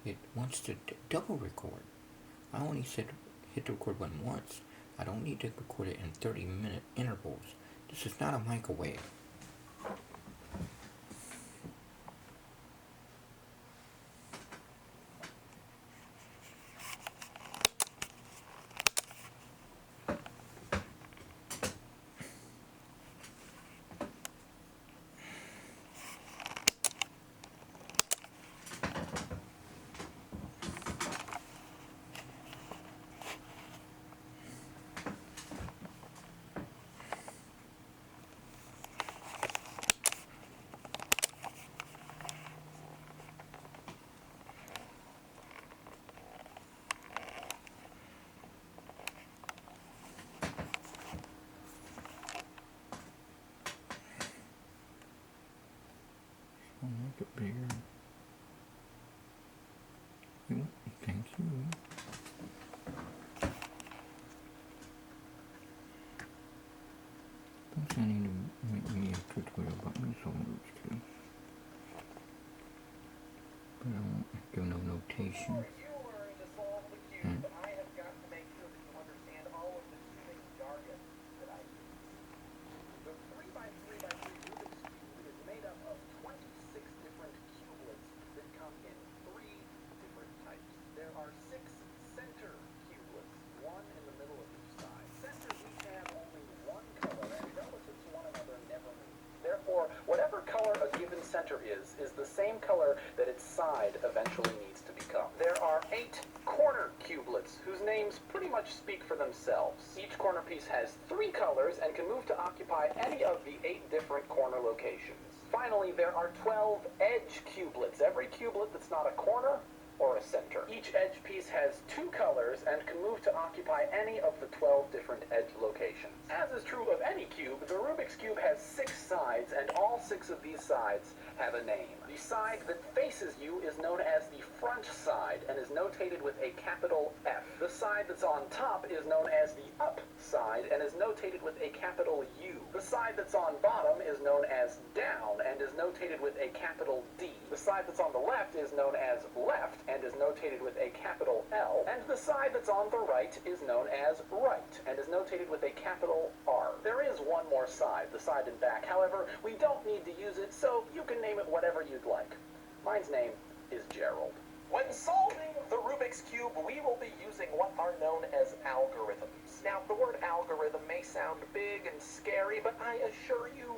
it wants to double record. I only said hit the record button once. I don't need to record it in 30-minute intervals. This is not a microwave. I'll make it bigger. Thank you. Perhaps I need to make me a tutorial about Viseos too. But I won't give no notation. Center is the same color that its side eventually needs to become. There are 8 corner cubelets whose names pretty much speak for themselves. Each corner piece has 3 colors and can move to occupy any of the 8 different corner locations. Finally, there are 12 edge cubelets, every cublet that's not a corner or a center. Each edge piece has 2 colors and can move to occupy any of the 12 different edge locations. As is true of any cube, the Rubik's Cube has 6 sides, and all 6 of these sides have a name. The side that faces you is known as the front side and is notated with a capital F. The side that's on top is known as the up side and is notated with a capital U. The side that's on bottom is known as down and is notated with a capital D. The side that's on the left is known as left and is notated with a capital L. And the side that's on the right is known as right and is notated with a capital R. There is one more side, the side in back. However, we don't need to use it, so you can name it whatever you'd like. Mine's name is Gerald. When solving the Rubik's Cube, we will be using what are known as algorithms. Now, the word algorithm may sound big and scary, but I assure you,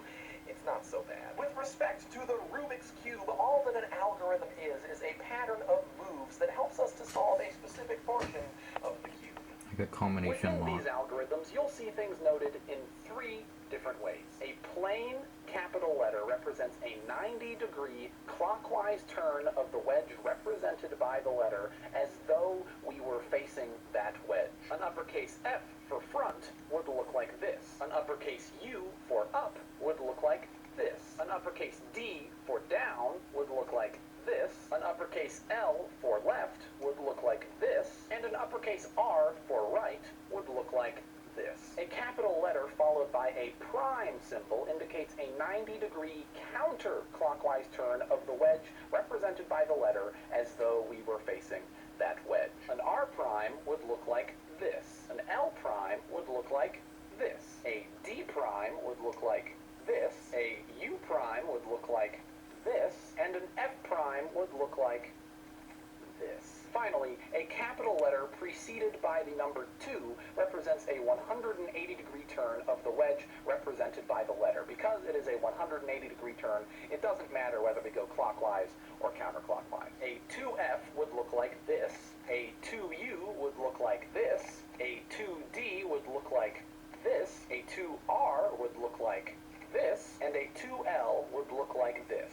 it's not so bad. With respect to the Rubik's Cube, all that an algorithm is a pattern of moves that helps us to solve a specific portion of the cube. Like a combination Within lock. these algorithms, you'll see things noted in 3 different ways. A plain capital letter represents a 90-degree clockwise turn of the wedge represented by the letter as though we were facing that wedge. An uppercase F for front would look like this. An uppercase U for up would look like this. An uppercase D for down would look like this. An uppercase L for left would look like this. And an uppercase R for right would look like this. A capital letter followed by a prime symbol indicates a 90-degree counterclockwise turn of the wedge represented by the letter as though we were facing that wedge. An R prime would look like this. An L prime would look like this. A D prime would look like this. A U prime would look like this. And an F prime would look like this. Finally, a capital letter preceded by the number 2 represents a 180-degree turn of the wedge represented by the letter. Because it is a 180-degree turn, it doesn't matter whether we go clockwise or counterclockwise. A 2F would look like this. A 2U would look like this. A 2D would look like this. A 2R would look like this. And a 2L would look like this.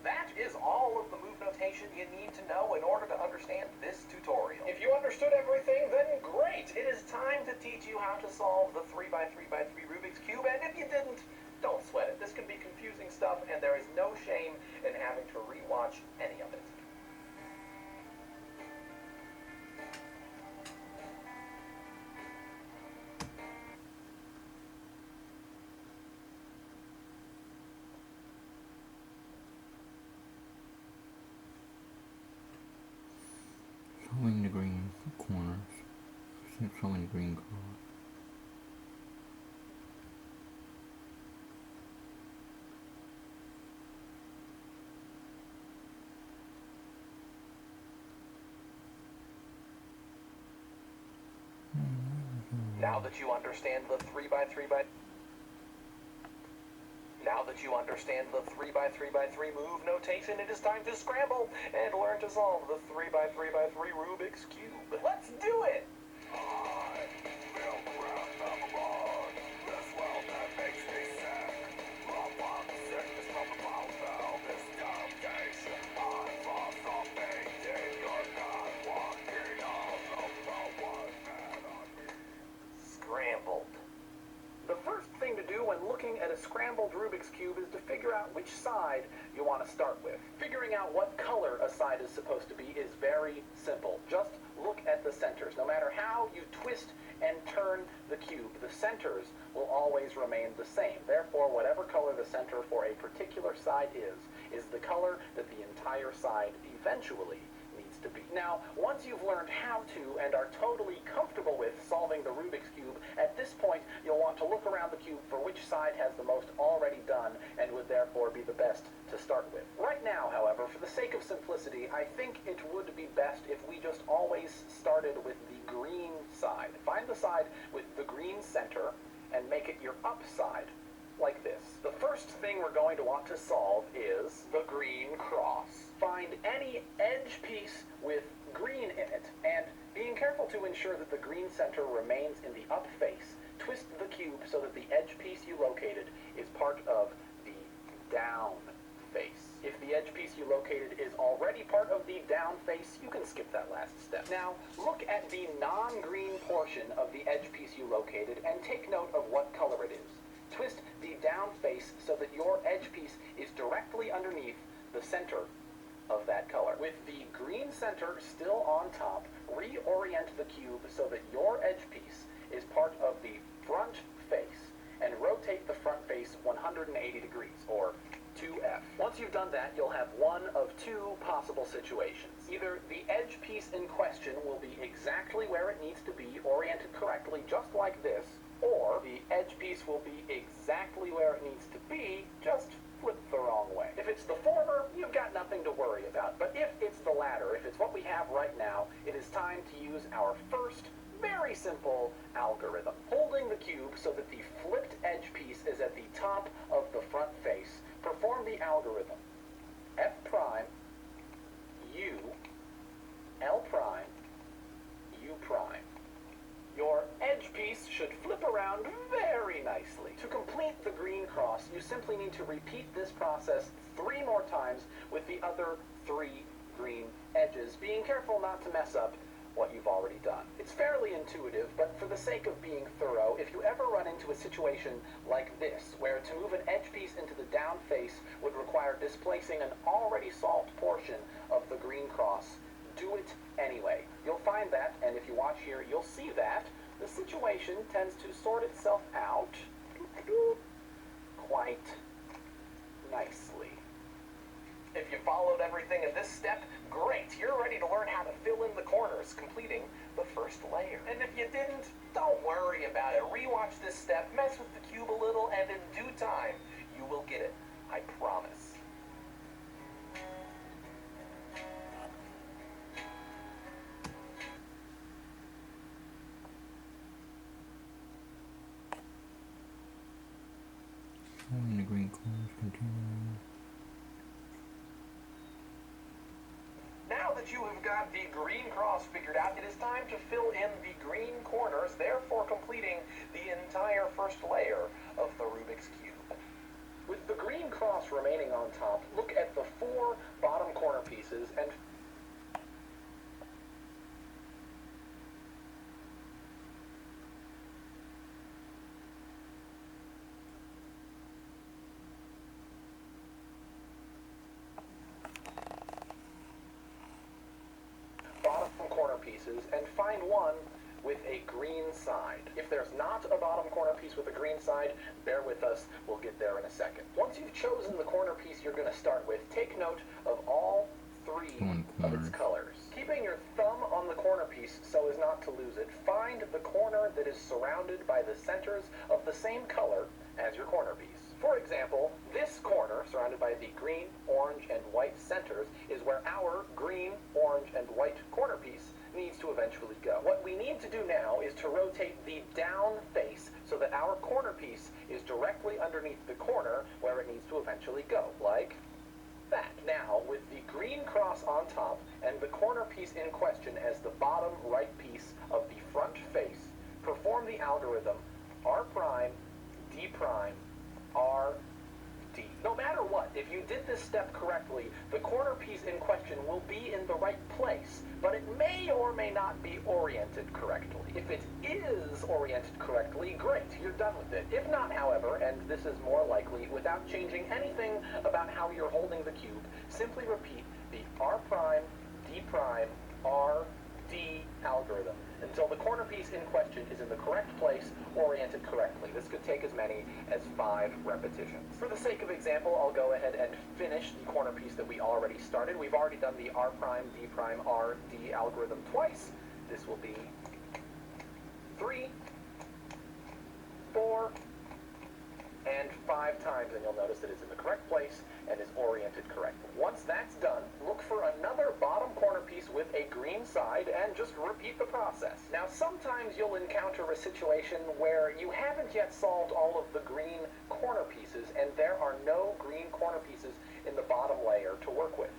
That is all of the move notation you need to know in order to understand this tutorial. If you understood everything, then great! It is time to teach you how to solve the 3x3x3 Rubik's Cube, and if you didn't, don't sweat it. This can be confusing stuff, and there is no shame in having to rewatch any of it. showing green cross. Now that you understand the 3x3x Now that you understand the 3x3x3 move notation, it is time to scramble and learn to solve the 3x3x3 Rubik's Cube. Let's do it! Scrambled. The first thing to do when looking at a scrambled Rubik's Cube is to figure out which side you want to start with. Figuring out what color a side is supposed to be is very simple. Just look at the centers. No matter how you twist and turn the cube, the centers will always remain the same. Therefore, whatever color the center for a particular side is the color that the entire side eventually needs to be. Now, once you've learned how to and are totally comfortable with solving the Rubik's Cube, at this point you'll want to look around the cube for which side has the most already done and would therefore be the best to start with. Right now, however, for the sake of simplicity, I think it would be best if we just always started with the green side. Find the side with the green center and make it your up side, like this. The first thing we're going to want to solve is the green cross. Find any edge piece with green in it, and being careful to ensure that the green center remains in the up face, twist the cube so that the edge piece you located is part of the down face. If the edge piece you located is already part of the down face, you can skip that last step. Now, look at the non-green portion of the edge piece you located and take note of what color it is. Twist the down face so that your edge piece is directly underneath the center of that color. With the green center still on top, reorient the cube so that your edge piece is part of the front face and rotate the front face 180 degrees, or 2F. Once you've done that, you'll have one of two possible situations. Either the edge piece in question will be exactly where it needs to be, oriented correctly, just like this, or the edge piece will be exactly where it needs to be, just flipped the wrong way. If it's the former, you've got nothing to worry about. But if it's the latter, if it's what we have right now, it is time to use our first very simple algorithm. Holding the cube so that the flipped edge piece is at the top of the front face, perform the algorithm. F prime, U, L prime, U prime. Your edge piece should flip around very nicely. To complete the green cross, you simply need to repeat this process 3 more times with the other 3 green edges, being careful not to mess up what you've already done. It's fairly intuitive, but for the sake of being thorough, if you ever run into a situation like this, where to move an edge piece into the down face would require displacing an already solved portion of the green cross, do it anyway. You'll find that, and if you watch here, you'll see that the situation tends to sort itself out quite nicely. If you followed everything in this step, great. You're ready to learn how to fill in the corners, completing the first layer. And if you didn't, don't worry about it. Rewatch this step, mess with the cube a little, and in due time, you will get it. I promise. Showing the green corners continuing. Now that you have got the green cross figured out, it is time to fill in the green corners, therefore completing the entire first layer of the Rubik's Cube. With the green cross remaining on top, look at the 4 bottom corner pieces and find one with a green side. If there's not a bottom corner piece with a green side, bear with us, we'll get there in a second. Once you've chosen the corner piece you're going to start with, take note of all 3 of its colors. Keeping your thumb on the corner piece so as as not to lose it, find the corner that is surrounded by the centers of the same color as your corner piece. For example, this corner, surrounded by the green, orange, and white centers, is where our green, orange, and white corner piece needs to eventually go. What we need to do now is to rotate the down face so that our corner piece is directly underneath the corner where it needs to eventually go, like that. Now, with the green cross on top and the corner piece in question as the bottom right piece of the front face, perform the algorithm R prime, D prime, R, D. No matter what, if you did this step correctly, the corner piece in question will be in the right place, but it may or may not be oriented correctly. If it is oriented correctly, great, you're done with it. If not, however, and this is more likely, without changing anything about how you're holding the cube, simply repeat the R prime, D prime, R, D algorithm until the corner piece in question is in the correct place, oriented correctly. This could take as many as 5 repetitions. For the sake of example, I'll go ahead and finish the corner piece that we already started. We've already done the R prime, D prime, R, D algorithm twice. This will be 3, 4, and 5 times, and you'll notice that it's in the correct place and is oriented correctly. Once that's done, look for another bottom corner piece with a green side and just repeat the process. Now, sometimes you'll encounter a situation where you haven't yet solved all of the green corner pieces and there are no green corner pieces in the bottom layer to work with.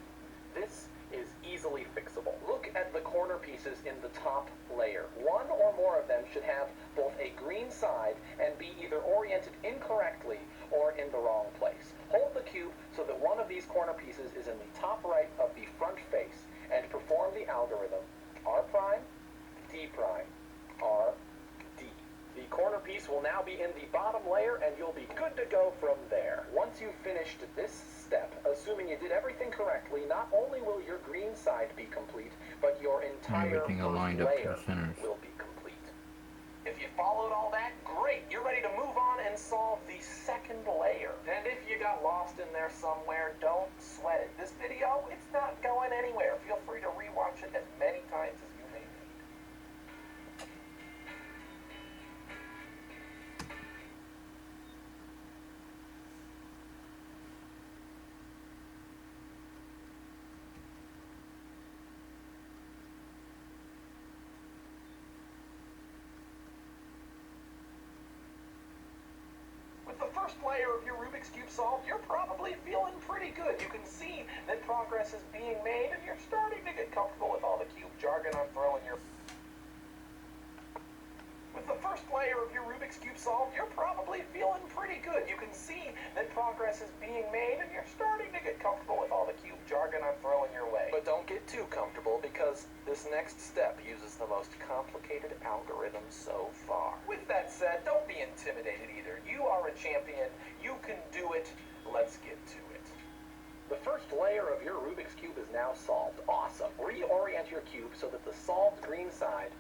This is easily fixable. Look at the corner pieces in the top layer. One or more of them should have both a green side and be either oriented incorrectly or in the wrong place. Hold the cube so that one of these corner pieces is in the top right of the front face and perform the algorithm R prime, D prime, R, D. The corner piece will now be in the bottom layer and you'll be good to go from there. Once you've finished this step, assuming you did everything correctly, not only will your green side be complete, but your entire everything aligned up to layer the centers. will be complete. If you followed all that, great! You're ready to move on and solve the second layer. And if you got lost in there somewhere, don't sweat it. This video, it's not going anywhere. Feel free to rewatch it as many times as you may need. With the first layer of your Rubik's Cube solved, you're probably feeling pretty good. You can see that progress is being made, and you're starting to get comfortable with all the cube jargon I'm throwing your... With the first layer of your Rubik's Cube solved, you're probably feeling pretty good. You can see that progress is being made, and you're starting to get comfortable with all the cube jargon I'm throwing your way. But don't get too comfortable, because this next step uses the most complicated algorithm so far. With that said, don't be intimidated either. You are a champion. You can do it. Let's get to it. The first layer of your Rubik's Cube is now solved. Awesome. Reorient your cube so that the solved green side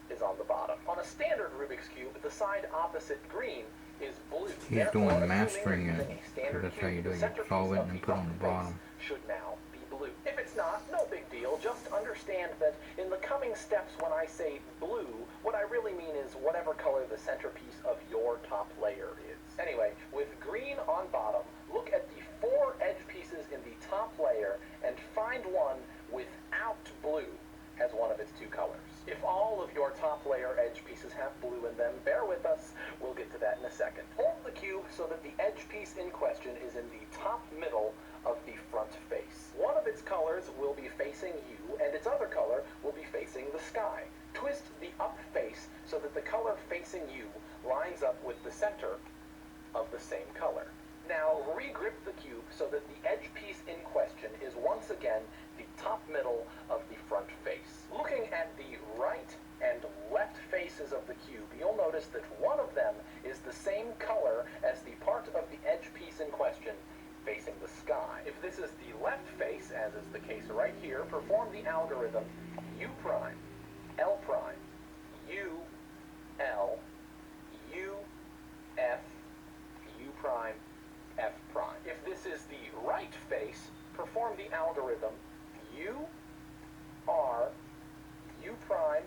is on the bottom. On a standard Rubik's Cube, the side opposite green is blue. He's Therefore, doing mastering it, standard so that's how you do cube, it. the You centerpiece solve it of and the put it on the upper face bottom. should now be blue. If it's not, no big deal. Just understand that in the coming steps when I say blue, what I really mean is whatever color the centerpiece of your top layer is. Anyway, with green on bottom, look at the 4 edge pieces in the top layer and find one without blue as one of its 2 colors. If all of your top layer edge pieces have blue in them, bear with us, we'll get to that in a second. Hold the cube so that the edge piece in question is in the top middle of the front face. One of its colors will be facing you, and its other color will be facing the sky. Twist the up face so that the color facing you lines up with the center of the same color. Now, regrip the cube so that the edge piece in question is once again the top middle of the front face. Looking at the right and left faces of the cube, you'll notice that one of them is the same color as the part of the edge piece in question facing the sky. If this is the left face, as is the case right here, perform the algorithm U prime, L prime, U, L, U, F, U prime, F prime. If this is the right face, perform the algorithm U, R, U prime,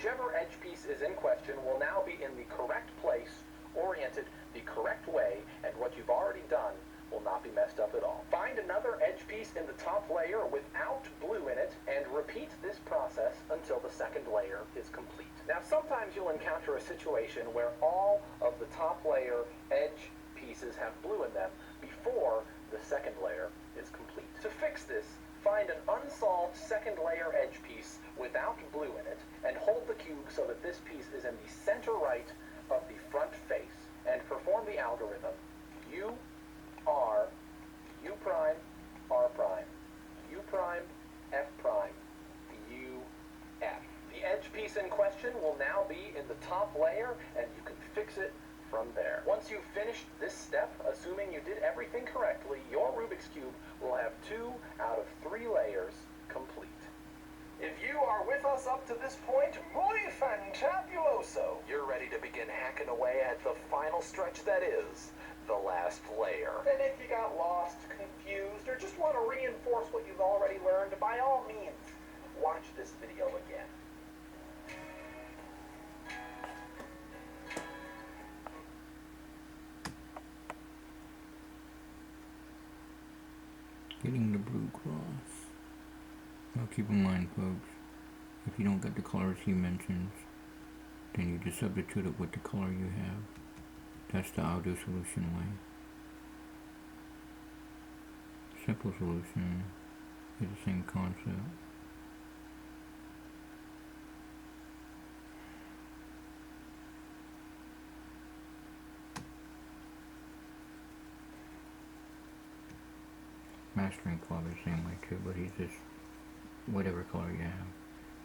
Whichever edge piece is in question will now be in the correct place, oriented the correct way, and what you've already done will not be messed up at all. Find another edge piece in the top layer without blue in it, and repeat this process until the second layer is complete. Now, sometimes you'll encounter a situation where all of the top layer edge pieces have blue in them before the second layer is complete. To fix this, find an unsolved second layer edge piece without blue in it, and hold the cube so that this piece is in the center right of the front face, and perform the algorithm U, R, U prime, R prime, U prime, F prime, U, F. The edge piece in question will now be in the top layer, and you can fix it from there. Once you've finished this step, assuming you did everything correctly, your Rubik's Cube will have 2 out of 3 layers complete. If you are with us up to this point, muy fantabuloso! You're ready to begin hacking away at the final stretch that is the last layer. And if you got lost, confused, or just want to reinforce what you've already learned, by all means, watch this video again. Getting the blue cross. Now keep in mind, folks, if you don't get the colors he mentions, then you just substitute it with the color you have. That's the auto solution way. Simple solution is the same concept. Mastering probably the same way too, but he's just whatever color you have.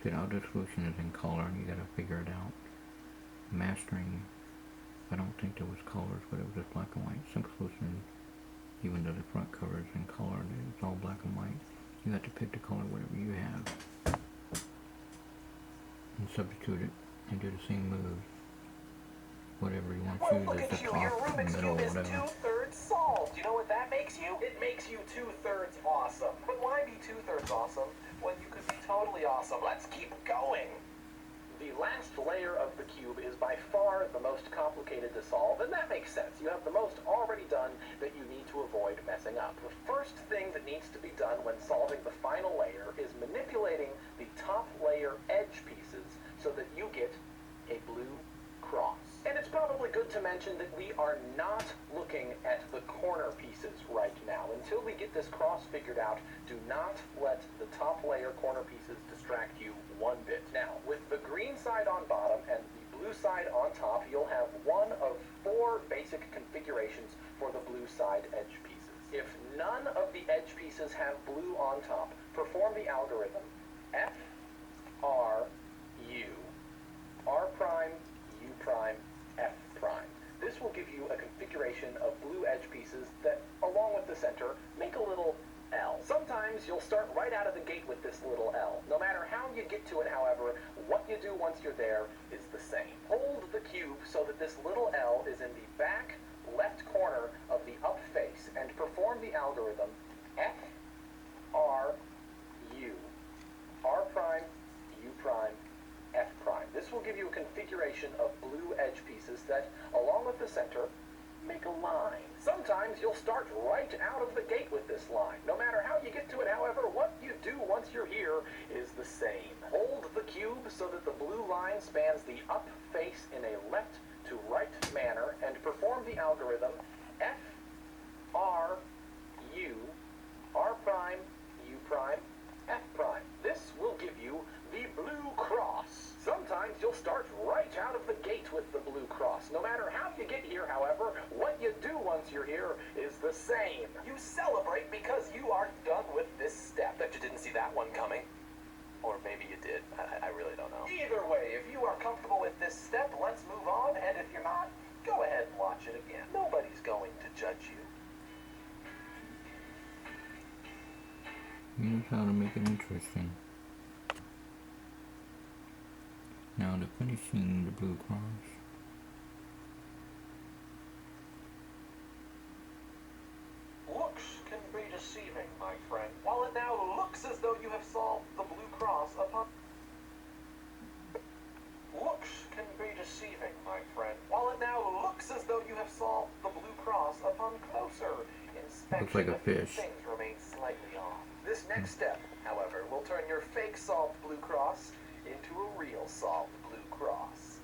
The auto solution is in color and you gotta figure it out. Mastering, I don't think there was colors, but it was just black and white. Simple solution, even though the front cover is in color, it's all black and white. You have to pick the color whatever you have and substitute it and do the same move. Whatever you want to choose Look as at the you, your top, Rubik's middle, Cube is whatever. 2/3 solved. You know what that makes you? It makes you 2/3 awesome. But why be 2/3 awesome when you could be totally awesome? Let's keep going. The last layer of the cube is by far the most complicated to solve, and that makes sense. You have the most already done that you need to avoid messing up. The first thing that needs to be done when solving the final layer is manipulating the top layer edge pieces so that you get a blue cross. And it's probably good to mention that we are not looking at the corner pieces right now. Until we get this cross figured out, do not let the top layer corner pieces distract you one bit. Now, with the green side on bottom and the blue side on top, you'll have one of 4 basic configurations for the blue side edge pieces. If none of the edge pieces have blue on top, perform the algorithm F, R, U, R prime, U prime, F prime. This will give you a configuration of blue edge pieces that, along with the center, make a little L. Sometimes you'll start right out of the gate with this little L. No matter how you get to it, however, what you do once you're there is the same. Hold the cube so that this little L is in the back left corner of the up face and perform the algorithm F, R, U, R prime, U prime, F prime. This will give you a configuration of blue edge pieces that, along with the center, make a line. Sometimes you'll start right out of the gate with this line. No matter how you get to it, however, what you do once you're here is the same. Hold the cube so that the blue line spans the up face in a left to right manner and perform the algorithm F, R, U, R prime, U prime, F prime. This will give you the blue cross. Sometimes you'll start right out of the gate with the blue cross. No matter how you get here, however, what you do once you're here is the same. You celebrate because you are done with this step. Bet you didn't see that one coming. Or maybe you did. I really don't know. Either way, if you are comfortable with this step, let's move on. And if you're not, go ahead and watch it again. Nobody's going to judge you. Here's how to make it interesting. Now to finishing the blue cross. Looks can be deceiving, my friend. While it now looks as though you have solved the blue cross upon... Looks like a mention fish. things remain slightly off. This next step, however, will turn your fake solved blue cross into a real solved blue cross.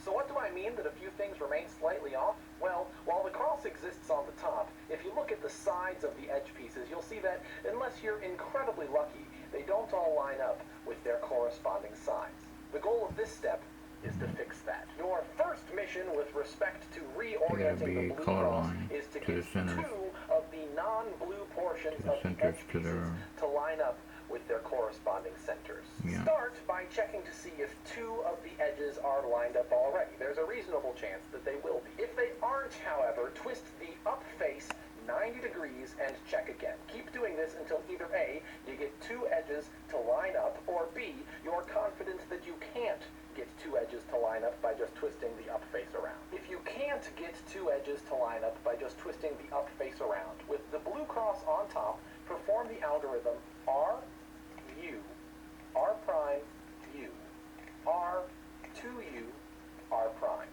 So what do I mean that a few things remain slightly off? Well, while the cross exists on the top, if you look at the sides of the edge pieces, you'll see that unless you're incredibly lucky, they don't all line up with their corresponding sides. The goal of this step is to fix that. Your first mission with respect to reorienting the blue cross is to get two of the non-blue portions of the edge pieces to line up with their corresponding centers. Yeah. Start by checking to see if two of the edges are lined up already. There's a reasonable chance that they will be. If they aren't, however, twist the up face 90 degrees and check again. Keep doing this until either A, you get two edges to line up, or B, you're confident that you can't get two edges to line up by just twisting the up face around. If you can't get two edges to line up by just twisting the up face around, with the blue cross on top, perform the algorithm R, U, R prime, U, R, 2U, R prime.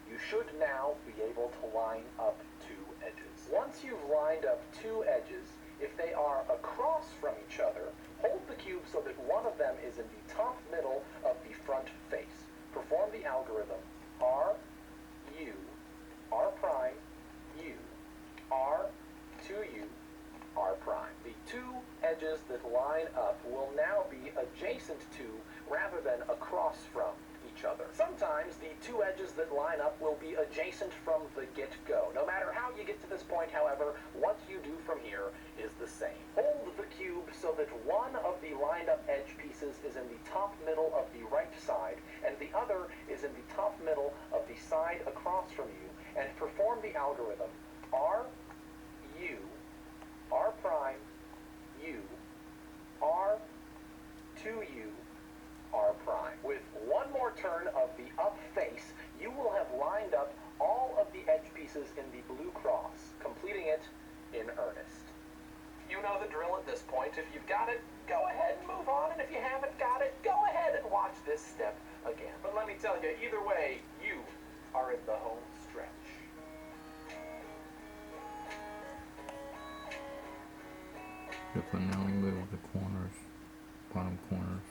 You should now be able to line up two edges. Once you've lined up two edges, if they are across from each other, hold the cube so that one of them is in the top middle of the front face. Perform the algorithm R, U, R prime, U, R, 2U, R prime. The two edges that line up will now be adjacent to rather than across from each other. Sometimes the two edges that line up will be adjacent from the get-go. No matter how you get to this point, however, what you do from here is the same. Hold the cube so that one of the lined up edge pieces is in the top middle of the right side, and the other is in the top middle of the side across from you, and perform the algorithm R, U, R prime, U, R, 2U, R prime. With one more turn of the up face, you will have lined up all of the edge pieces in the blue cross, completing it in earnest. You know the drill at this point. If you've got it, go ahead and move on, and if you haven't got it, go ahead and watch this step again. But let me tell you, either way, you are in the home stretch. If I now remove the corners, bottom corners.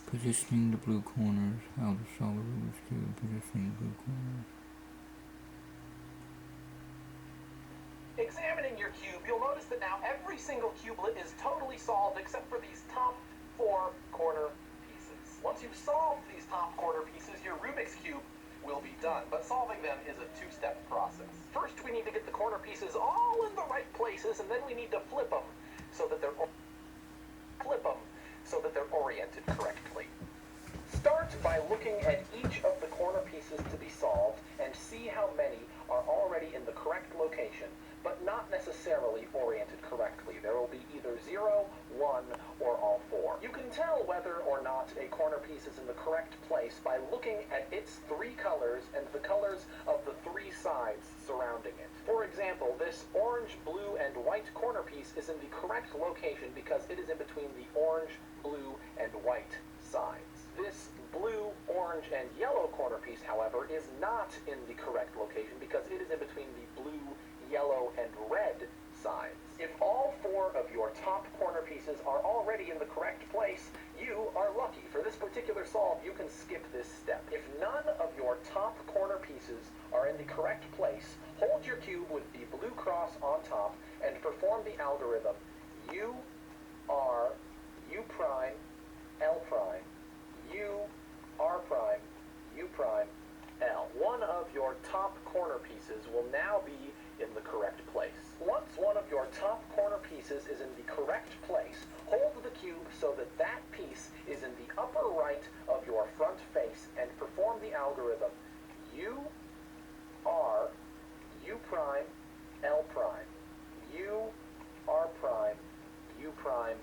Positioning the blue corners, how to solve a Rubik's Cube, positioning the blue corners. Examining your cube, you'll notice that now every single cublet is totally solved except for these top four corner pieces. Once you've solved these top corner pieces, your Rubik's Cube will be done, but solving them is a two-step process. First, we need to get the corner pieces all in the right places, and then we need to flip them so that they're oriented correctly. Start by looking at each of the corner pieces to be solved and see how many are already in the correct location, but not necessarily oriented correctly. There will be either 0, 1, or all four. You can tell whether or not a corner piece is in the correct place by looking at its three colors and the colors of the three sides surrounding it. For example, this orange, blue, and white corner piece is in the correct location because it is in between the orange, blue, and white sides. This blue, orange, and yellow corner piece, however, is not in the correct location because it is in between the blue, yellow, and red sides. If all four of your top corner pieces are already in the correct place, you are lucky. For this particular solve, you can skip this step. If none of your top corner pieces are in the correct place, hold your cube with the blue cross on top and perform the algorithm U, R, U prime, L prime, U, R prime, U prime, L. One of your top corner pieces will now be in the correct place. Once one of your top corner pieces is in the correct place, hold the cube so that that piece is in the upper right of your front face and perform the algorithm U, R, U prime, L prime, U, R prime, U prime,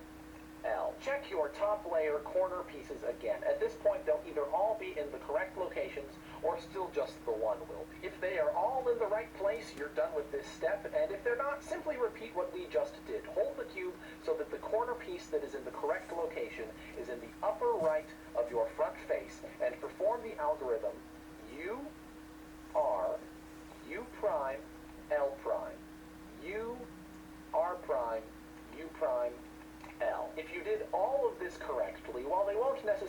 L. Check your top layer corner pieces again. At this point, they'll either all be in the correct locations or still just the one will be. If they are all in the right place, you're done with this step, and if they're not, simply repeat what we just did. Hold the cube so that the corner piece that is in the correct location is in the upper right of your front face, and perform the algorithm U, R, U prime, L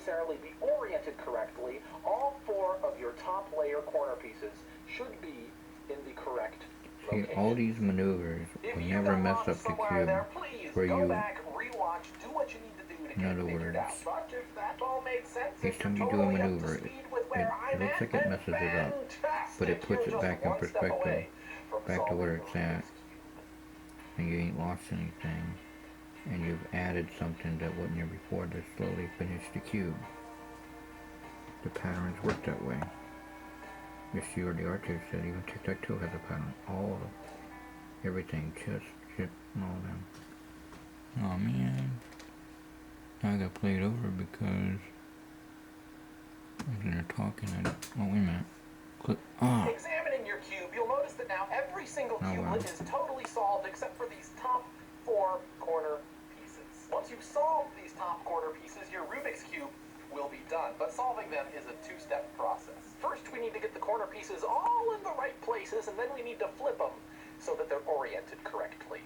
necessarily be oriented correctly, all 4 of your top layer corner pieces should be in the correct See, location. all these maneuvers If will you never got mess lost up the somewhere cube there, please for go you. back, rewatch, do what you need to do to In get other it figured out. words, But if that all made sense each and time you're you do a totally up to maneuver, speed with where I'm looks at, like it then messes it up, fantastic! but it puts You're it just back in one step perspective, away from back to solving where the it's at, Rubik's Cube. and you ain't lost anything, and you've added something that wasn't there before to slowly finish the cube. The patterns work that way. You see where the artist said even tic-tac-toe has a pattern. All of everything, chess, chip, and all them. Oh man. Now I gotta play it over because I'm sitting there talking and oh wait a minute. Click Examining your cube, you'll notice that now every single cublet is totally solved except for these top 4 corner pieces. Once you've solved these top corner pieces, your Rubik's Cube will be done. But solving them is a 2-step process. First, we need to get the corner pieces all in the right places, and then we need to flip them so that they're oriented correctly.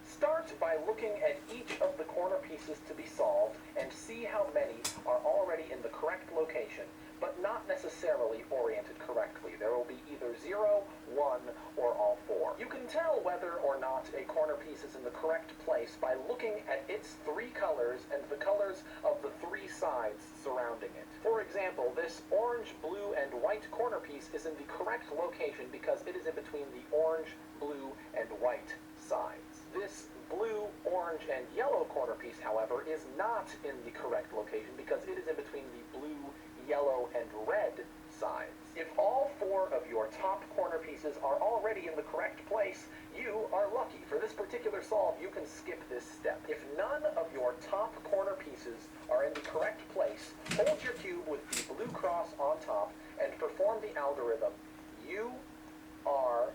Start by looking at each of the corner pieces to be solved and see how many are already in the correct location, but not necessarily oriented correctly. There will be either 0, 1, or all 4. You can tell whether or not a corner piece is in the correct place by looking at its 3 colors and the colors of the 3 sides surrounding it. For example, this orange, blue, and white corner piece is in the correct location because it is in between the orange, blue, and white sides. This blue, orange, and yellow corner piece, however, is not in the correct location because it is in between the blue, yellow, and red sides. If all 4 of your top corner pieces are already in the correct place, you are lucky. For this particular solve, you can skip this step. If none of your top corner pieces are in the correct place, hold your cube with the blue cross on top and perform the algorithm U, R,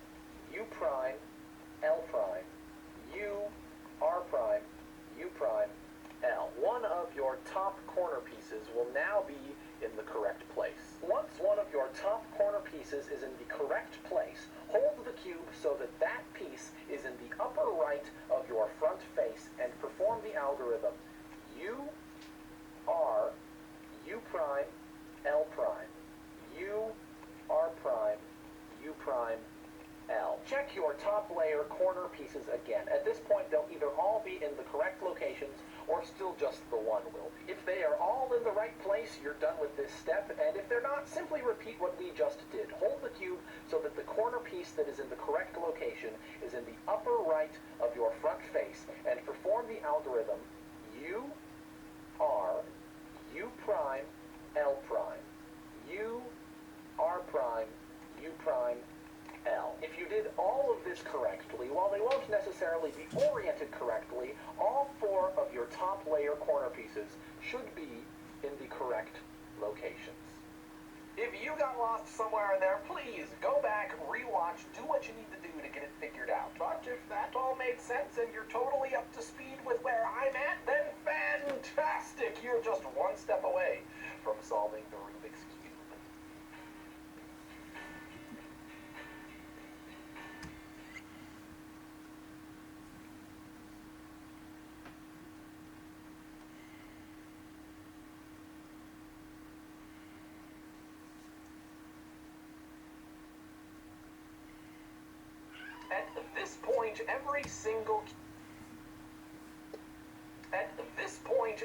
U prime, L prime, U, R prime, U prime, L. One of your top corner pieces will now be in the correct place. Once one of your top corner pieces is in the correct place, hold the cube so that that piece is in the upper right of your front face and perform the algorithm U, R, U prime, L prime, U, R prime, U prime, L. Check your top layer corner pieces again. At this point, they'll either all be in the correct locations or still just the one will be. If they are all in the right place, you're done with this step, and if they're not, simply repeat what we just did. Hold the cube so that the corner piece that is in the correct location is in the upper right of your front face, and perform the algorithm U, R, U prime, L prime, U, R prime, U prime, L. If you did all of this correctly, while they won't necessarily be oriented correctly, all 4 of your top layer corner pieces should be in the correct locations. If you got lost somewhere in there, please go back, rewatch, do what you need to do to get it figured out. But if that all made sense and you're totally up to speed with where I'm at, then fantastic! You're just one step away from solving the Rubik's Cube. At this point,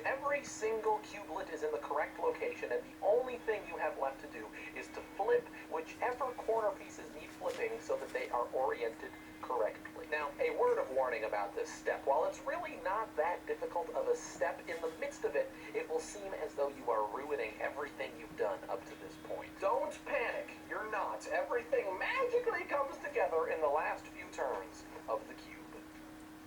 every single cublet is in the correct location, and the only thing you have left to do is to flip whichever corner pieces need flipping so that they are oriented correctly. Now, a word of warning about this step. While it's really not that difficult of a step, in the midst of it, it will seem as though you are ruining everything you've done up to this point. Don't panic. You're not. Everything magically comes together in the last few turns of the cube.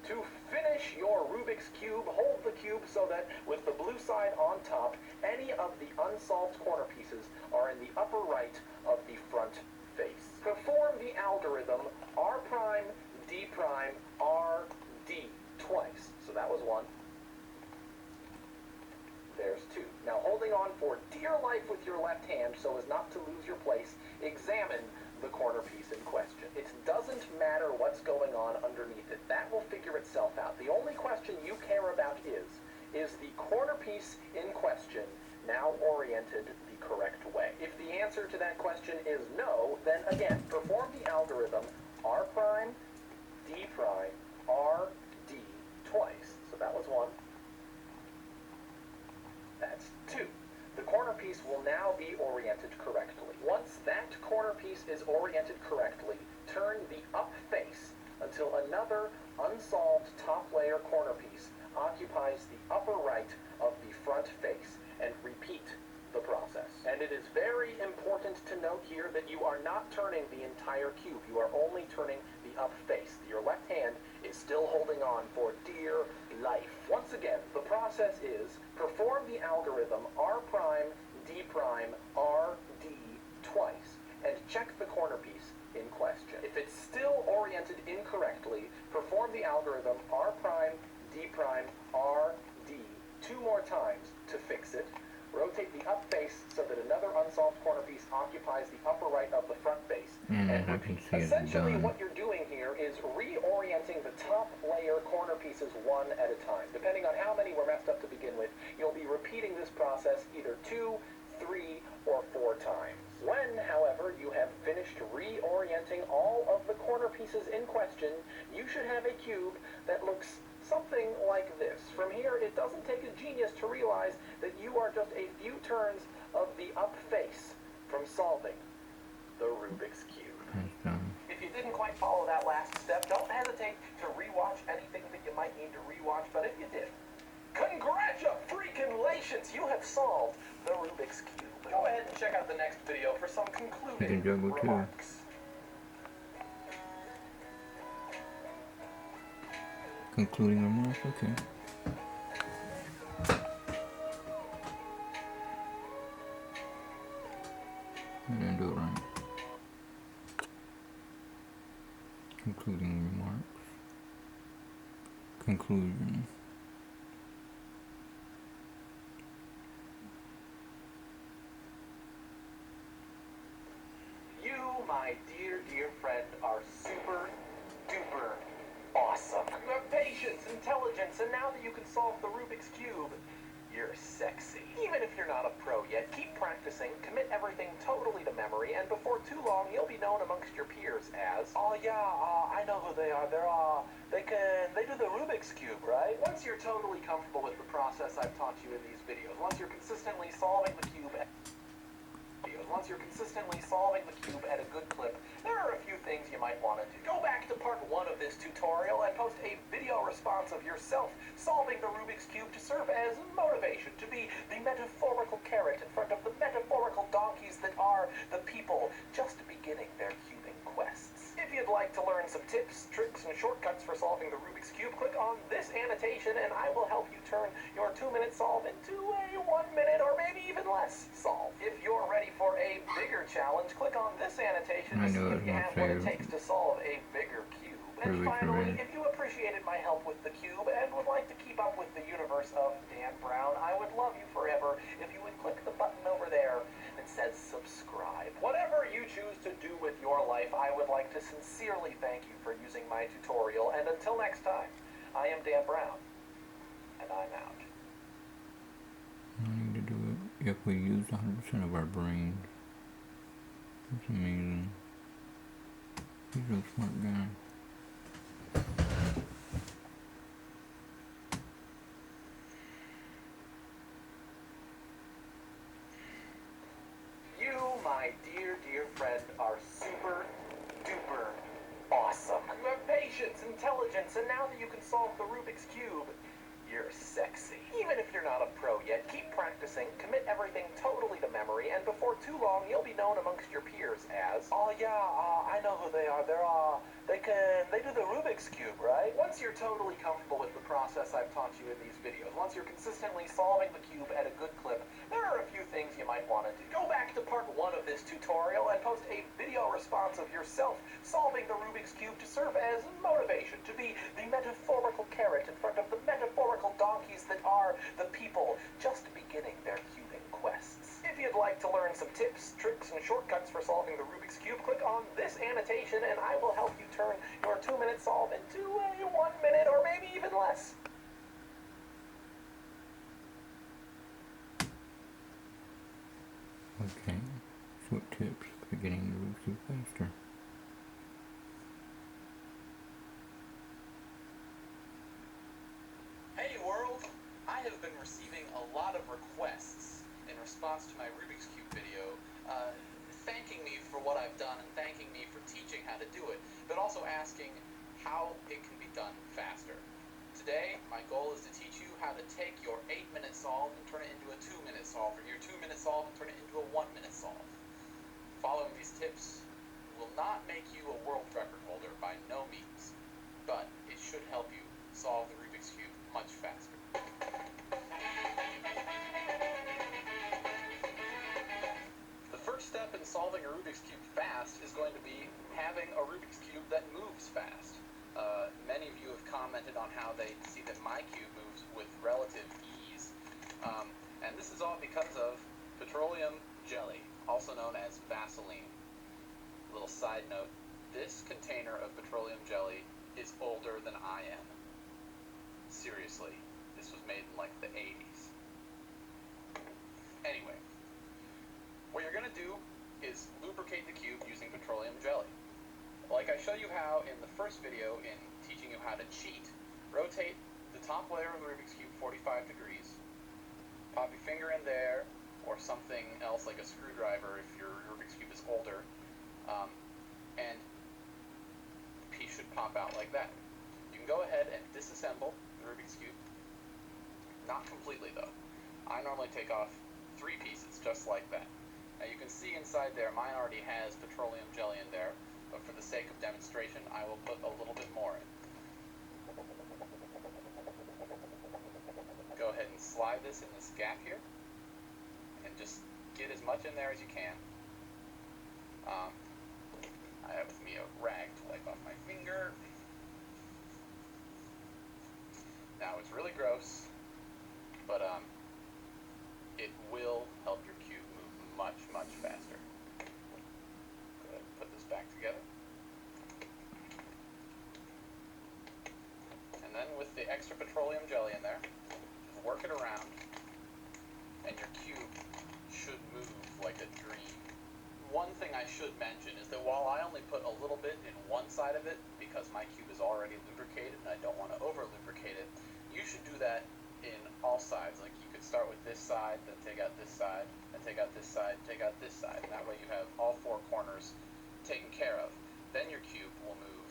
To finish your Rubik's Cube, hold the cube so that with the blue side on top, any of the unsolved corner pieces are in the upper right of the front face. Perform the algorithm R prime, D prime, R, D twice. So that was 1. There's 2. Now holding on for dear life with your left hand so as not to lose your place, examine the corner piece in question. It doesn't matter what's going on underneath it. That will figure itself out. The only question you care about is the corner piece in question now oriented the correct way? If the answer to that question is no, then again, perform the algorithm R prime, D prime, R, D twice. So that was one. That's two. The corner piece will now be oriented correctly. Once that corner piece is oriented correctly, turn the up face until another unsolved top layer corner piece occupies the upper right of the front face, and repeat the process. And it is very important to note here that you are not turning the entire cube. You are only turning the up face. Your left hand is still holding on for dear life. Once again, the process is perform the algorithm R prime, D prime, R, D twice, and check the corner piece in question. If it's still oriented incorrectly, perform the algorithm R prime, D prime, R, D two more times to fix it. Rotate the up face so that another unsolved corner piece occupies the upper right of the front face. And as I can see, it's essentially, done. what you're doing here is reorienting the top layer corner pieces one at a time. Depending on how many were messed up to begin with, you'll be repeating this process either 2, 3, or 4 times. When, however, you have finished reorienting all of the corner pieces in question, you should have a cube that looks something like this. From here, it doesn't take a genius to realize that you are just a few turns of the up face from solving the Rubik's Cube. That's done. If you didn't quite follow that last step, don't hesitate to rewatch anything that you might need to rewatch, but if you did, congratulations! You have solved the Rubik's Cube. Go ahead and check out the next video for some You concluding can juggle too. remarks. Concluding remarks, okay. I didn't do it right. Concluding remarks. Conclusion. You, my dear, dear friend, are super duper awesome. You have patience, intelligence, and now that you can solve the Rubik's Cube, you're sexy. Even if you're not a pro yet, keep practicing, commit everything totally to memory, and before too long, you'll be known amongst your peers as, oh yeah, I know who they are. They do the Rubik's Cube, right? Once you're totally comfortable with the process I've taught you in these videos, once you're consistently solving the cube at a good clip, there are a few things you might want to do. Go back to part 1 of this tutorial and post a video response of yourself solving the Rubik's Cube to serve as motivation, to be the metaphorical carrot in front of the metaphorical donkeys that are the people just beginning their cubing quests. If you'd like to learn some tips, tricks, and shortcuts for solving the Rubik's Cube, click on this annotation and I will help you turn your 2-minute solve into a 1-minute or maybe even less solve. If you're ready for a bigger challenge, click on this annotation to see if you have what it takes to solve a bigger cube. And finally, if you appreciated my help with the cube and would like to keep up with the universe of Dan Brown, I would love you forever if you would click the button over there that says subscribe. Whatever you choose to do with your life, I would like to sincerely thank you for using my tutorial, and until next time, I am Dan Brown, and I'm out. I need to do it if we use 100% of our brains. That's amazing. He's a smart guy. You, my dear, dear friend, are super duper awesome. You have patience, intelligence, and now that you can solve the Rubik's Cube, you're sexy. Even if you're not a pro yet, keep practicing, commit everything totally to memory, and before too long, you'll be known amongst your peers as, oh yeah, I know who they are. They do the Rubik's Cube, right? Once you're totally comfortable with the process I've taught you in these videos, once you're consistently solving the cube at a good clip, there are a few things you might want to do. Go back to part 1 of this tutorial and post a video response of yourself solving the Rubik's Cube to serve as motivation, to be the metaphorical carrot in front of the metaphorical donkeys that are the people just beginning their cubing quests. If you'd like to learn some tips, tricks, and shortcuts for solving the Rubik's Cube, click on this annotation and I will help you turn your 2-minute solve into a 1-minute or maybe even less. Okay, so what tips for getting the Rubik's Cube faster? Hey world! I have been receiving a lot of requests in response to my Rubik's Cube video, thanking me for what I've done and thanking me for teaching how to do it, but also asking how it can be done faster. Today, my goal is to teach you how to take your 8-minute solve and turn it into a 2-minute solve, or your 2-minute solve and turn it into a 1-minute solve. Following these tips will not make you a world record holder by no means, but it should help you solve the Rubik's Cube much faster. The first step in solving a Rubik's Cube fast is going to be having a Rubik's Cube that moves fast. Many of you have commented on how they see that my cube moves with relative ease. And this is all because of petroleum jelly, also known as Vaseline. A little side note, this container of petroleum jelly is older than I am. Seriously, this was made in like the 80s. Anyway, what you're going to do is lubricate the cube using petroleum jelly. Like I showed you how in the first video in teaching you how to cheat, rotate the top layer of the Rubik's Cube 45 degrees, pop your finger in there, or something else like a screwdriver if your Rubik's Cube is older, and the piece should pop out like that. You can go ahead and disassemble the Rubik's Cube. Not completely though. I normally take off 3 pieces just like that. Now you can see inside there, mine already has petroleum jelly in there, but for the sake of demonstration, I will put a little bit more in. Go ahead and slide this in this gap here, and just get as much in there as you can. I have with me a rag to wipe off my finger. Now it's really gross, but it will help your cube move much, much faster. Go ahead and put this back together. And then with the extra petroleum jelly in there, just work it around, and your cube should move like a dream. One thing I should mention is that while I only put a little bit in one side of it, because my cube is already lubricated and I don't want to over-lubricate it, you should do that in all sides. Like you could start with this side, then take out this side, then take out this side, take out this side, and that way you have all 4 corners taken care of. Then your cube will move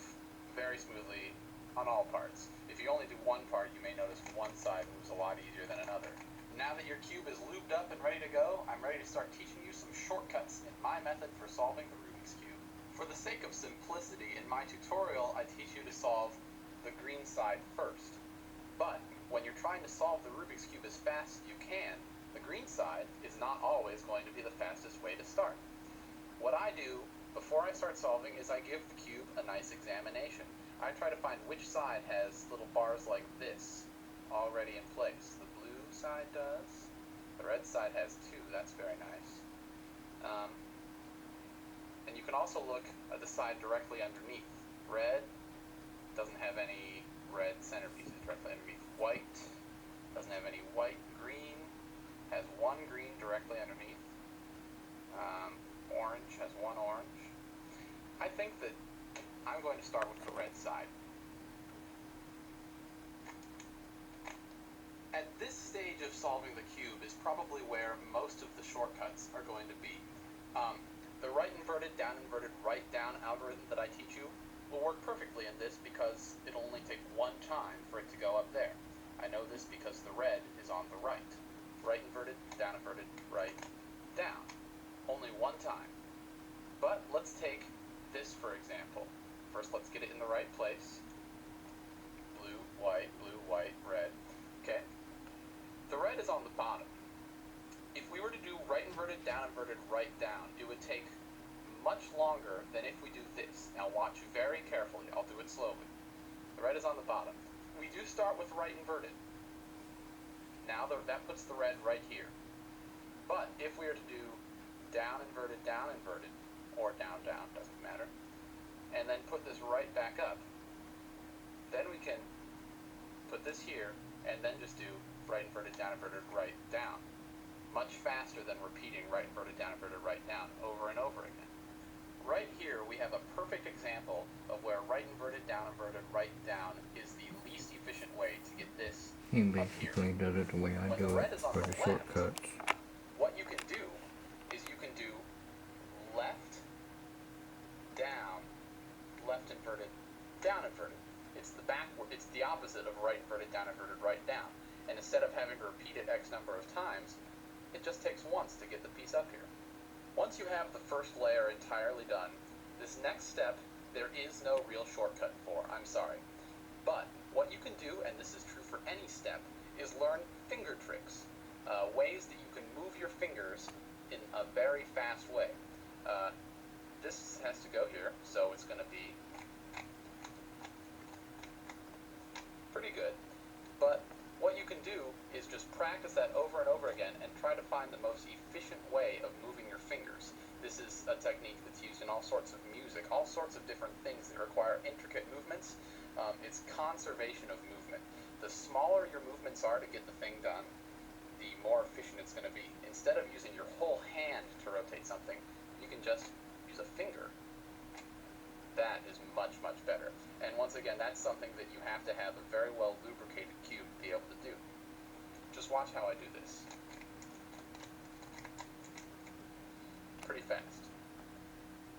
very smoothly on all parts. If you only do one part, you may notice one side moves a lot easier than another. Now that your cube is lubed up and ready to go, I'm ready to start teaching you some shortcuts in my method for solving the Rubik's Cube. For the sake of simplicity, in my tutorial, I teach you to solve the green side first. But when you're trying to solve the Rubik's Cube as fast as you can, the green side is not always going to be the fastest way to start. What I do before I start solving is I give the cube a nice examination. I try to find which side has little bars like this already in place. The blue side does. The red side has 2. That's very nice. And you can also look at the side directly underneath. Red doesn't have any red centerpieces directly underneath. White doesn't have any white. Green has 1 green directly underneath. Orange has 1 orange. I think that I'm going to start with the red side. At this stage of solving the cube is probably where most of the shortcuts are going to be. The right inverted, down inverted, right down algorithm that I teach you will work perfectly in this because it'll only take 1 time for it to go up there. I know this because the red is on the right. Right inverted, down inverted, right, down. Only 1 time. But let's take this for example. First let's get it in the right place. Blue, white, red. Okay. The red is on the bottom. If we were to do right inverted, down inverted, right down, it would take much longer than if we do this. Now watch very carefully. I'll do it slowly. The red is on the bottom. We do start with right inverted. Now that puts the red right here. But if we were to do down inverted, or down, doesn't matter, and then put this right back up, then we can put this here, and then just do right inverted, down, right, down. Much faster than repeating right inverted, right down over and over again. Right here we have a perfect example of where right inverted, right down is the least efficient way to get this He up here. basically does it the way I When do the red it is on for the the left, shortcuts. what you can do is you can do left, down, left inverted, down inverted. It's the opposite of right inverted, right down. And instead of having to repeat it X number of times, it just takes once to get the piece up here. Once you have the first layer entirely done, this next step there is no real shortcut for, I'm sorry. But what you can do, and this is true for any step, is learn finger tricks, ways that you can move your fingers in a very fast way. This has to go here, so it's going to be pretty good. But what you can do is just practice that over and over again and try to find the most efficient way of moving your fingers. This is a technique that's used in all sorts of music, all sorts of different things that require intricate movements. It's conservation of movement. The smaller your movements are to get the thing done, the more efficient it's going to be. Instead of using your whole hand to rotate something, you can just use a finger. That is much, much better. And once again, that's something that you have to have a very well lubricated cube to be able to do. Just watch how I do this. Pretty fast.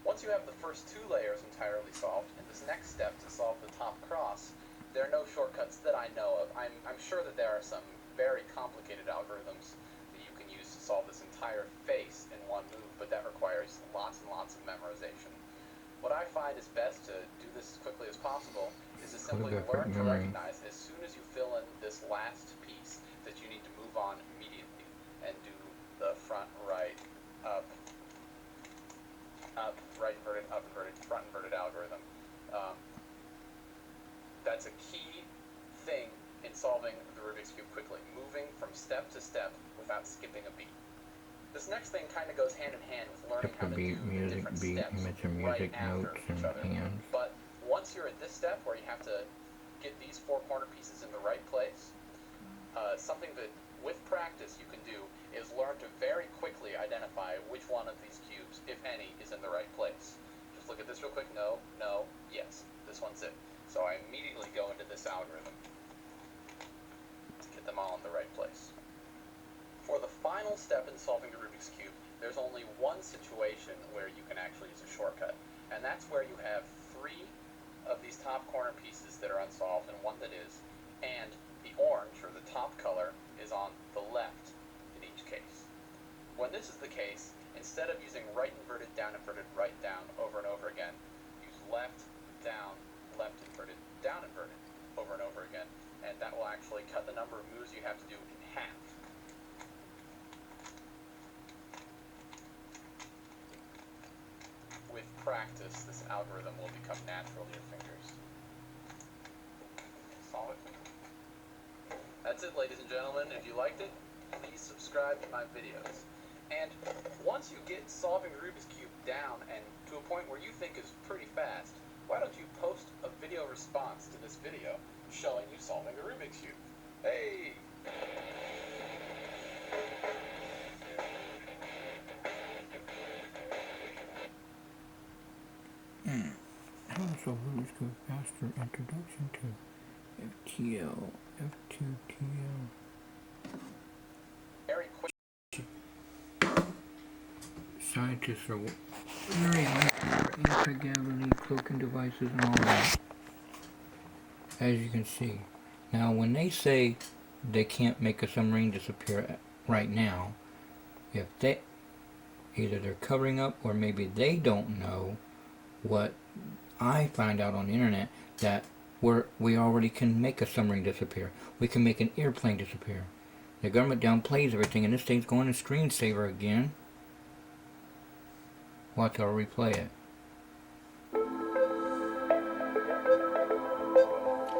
Once you have the first two layers entirely solved, in this next step to solve the top cross, there are no shortcuts that I know of. I'm sure that there are some very complicated algorithms that you can use to solve this entire face in one move, but that requires lots and lots of memorization. What I find is best to do this as quickly as possible is to simply learn to recognize as soon as you fill in this last piece that you need to move on immediately and do the front, right, up, right inverted, up inverted, front inverted algorithm. That's a key thing in solving the Rubik's Cube quickly, moving from step to step without skipping a beat. This next thing kind of goes hand in hand with learning how to do the different steps right after each other. But once you're at this step where you have to get these four corner pieces in the right place, something that with practice you can do is learn to very quickly identify which one of these cubes, if any, is in the right place. Just look at this real quick. No, no, yes, this one's it. So I immediately go into this algorithm to get them all in the right place. For the final step in solving the Rubik's Cube, there's only one situation where you can actually use a shortcut, and that's where you have three of these top corner pieces that are unsolved and one that is, and the orange, or the top color, is on the left in each case. When this is the case, instead of using right inverted, right down over and over again, use left, down, left inverted, down inverted over and over again, and that will actually cut the number of moves you have to do in half. With practice, this algorithm will become natural to your fingers. Solid. That's it, ladies and gentlemen. If you liked it, please subscribe to my videos. And once you get solving the Rubik's Cube down and to a point where you think is pretty fast, why don't you post a video response to this video showing you solving the Rubik's Cube? Hey! Also, Rubik's Cube faster introduction to FTL, F2TL. Very quick. Scientists are very likely for anti-gravity cloaking devices and all that. As you can see. Now, when they say they can't make a submarine disappear right now, if they either they're covering up or maybe they don't know what I find out on the internet, that we already can make a submarine disappear. We can make an airplane disappear. The government downplays everything, and this thing's going to screensaver again. Watch, I'll replay it.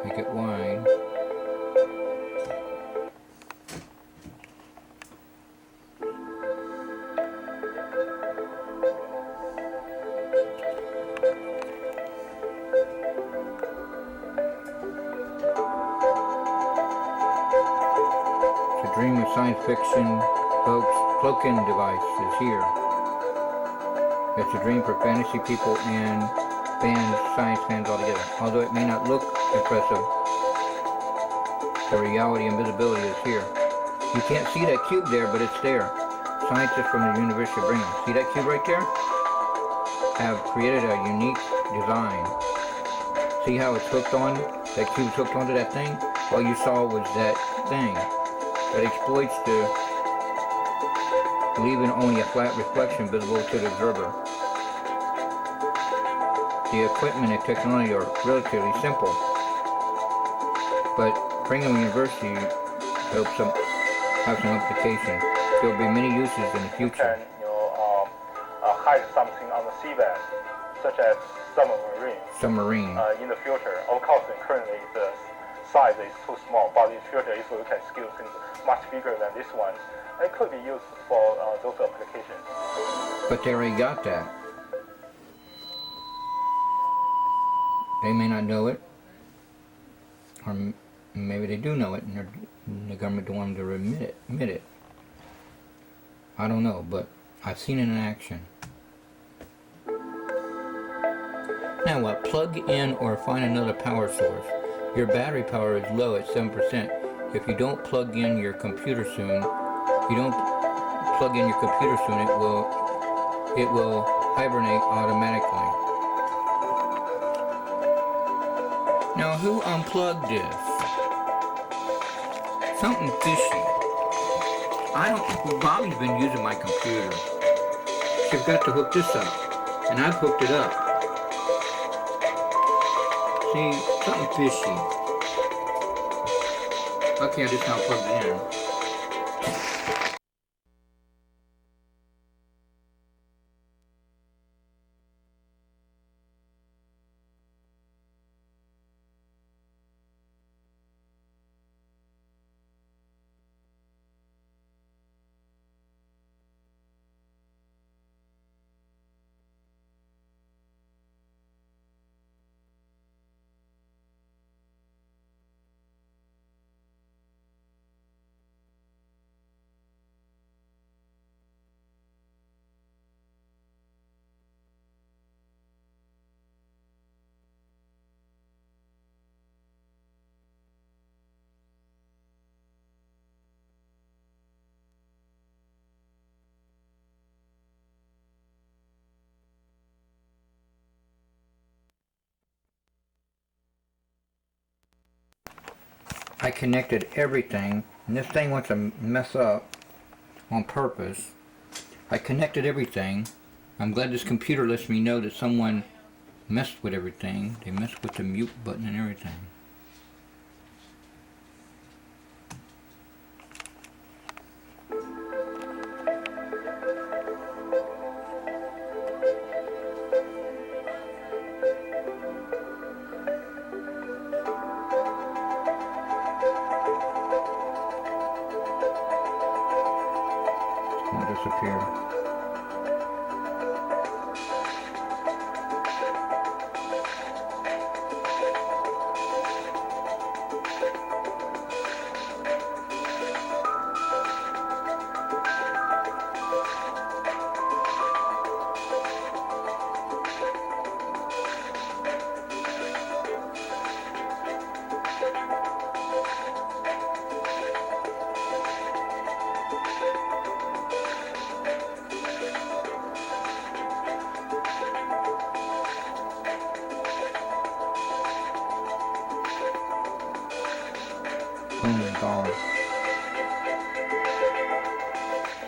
Make it wide. It's a dream of science fiction. Folks, cloaking device is here. It's a dream for fantasy people and fans, science fans altogether. Although it may not look impressive, the reality and visibility is here. You can't see that cube there, but it's there. Scientists from the University of Brigham, see that cube right there? Have created a unique design. See how it's hooked on? That cube's hooked onto that thing? All you saw was that thing that exploits leaving only a flat reflection visible to the observer. The equipment and technology are relatively simple, but Brigham University hopes have some application. There will be many uses in the future. You can hide something on the seabed, such as submarine. In the future, of course, currently the size is too small, but in the future, if we can scale things much bigger than this one, it could be used for those applications. But they already got that. They may not know it, or maybe they do know it, and the government don't want them to admit it. I don't know, but I've seen it in action. Now what? Plug in or find another power source. Your battery power is low at 7%. If you don't plug in your computer soon, it will hibernate automatically. Now who unplugged this? Something fishy. Bobby's been using my computer. She's got to hook this up, and I've hooked it up. See, something fishy. Okay, I just now plugged it in. I connected everything, and this thing wants to mess up on purpose. I connected everything. I'm glad this computer lets me know that someone messed with everything. They messed with the mute button and everything. Disappear.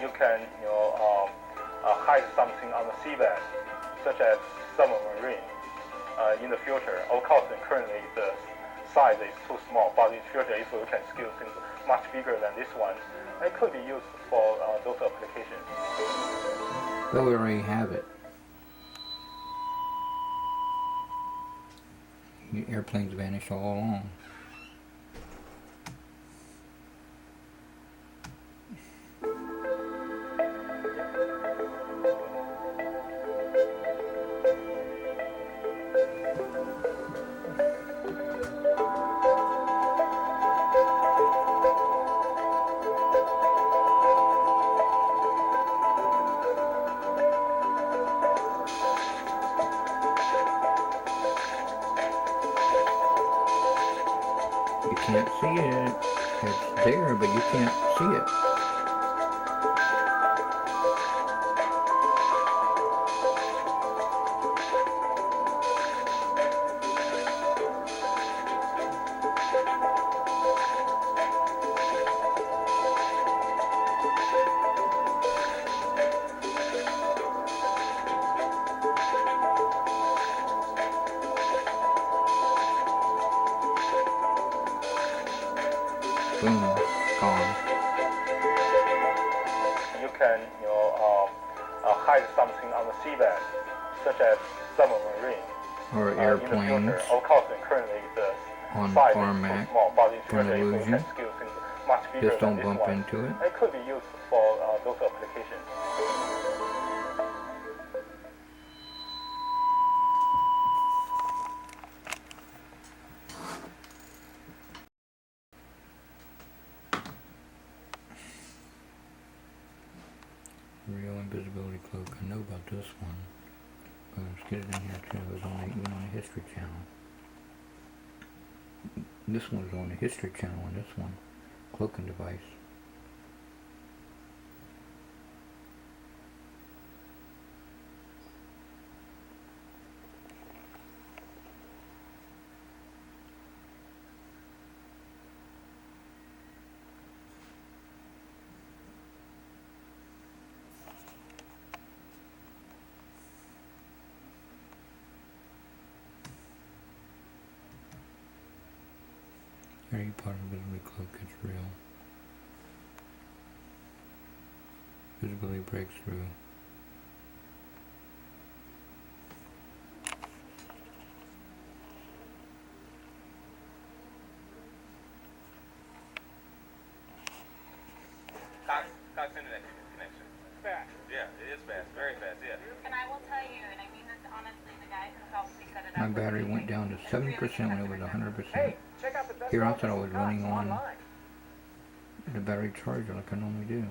You can hide something on the seabed, such as submarine. In the future, of course, currently the size is too small, but in the future, if we can scale things much bigger than this one, it could be used for those applications. Well, we already have it. The airplanes vanish all along. can't see it. It's there, but you can't see it. Boom, gone. You can, hide something on the seabed, such as submarine. Or In the airplanes future, of course, currently the on size Farmac is too small, but in for an future, if we illusion. can scale things much bigger Just than don't this bump one, into it. it could be used for those applications. Real invisibility cloak. I know about this one. But let's get it in here too. It was on even on the History Channel. This one was on the History Channel and this one. Cloaking device. Any part of visibility cloak is real. Visibility breaks through. Cox internet connection. Fast. Yeah, it is fast. Very fast, yeah. And I will tell you, and I mean this honestly, the guy who helped me set it up. My battery went down to 70% when it was 100%. Hey, check out the best Here I thought I was office running Cox on online. the battery charger like I normally do.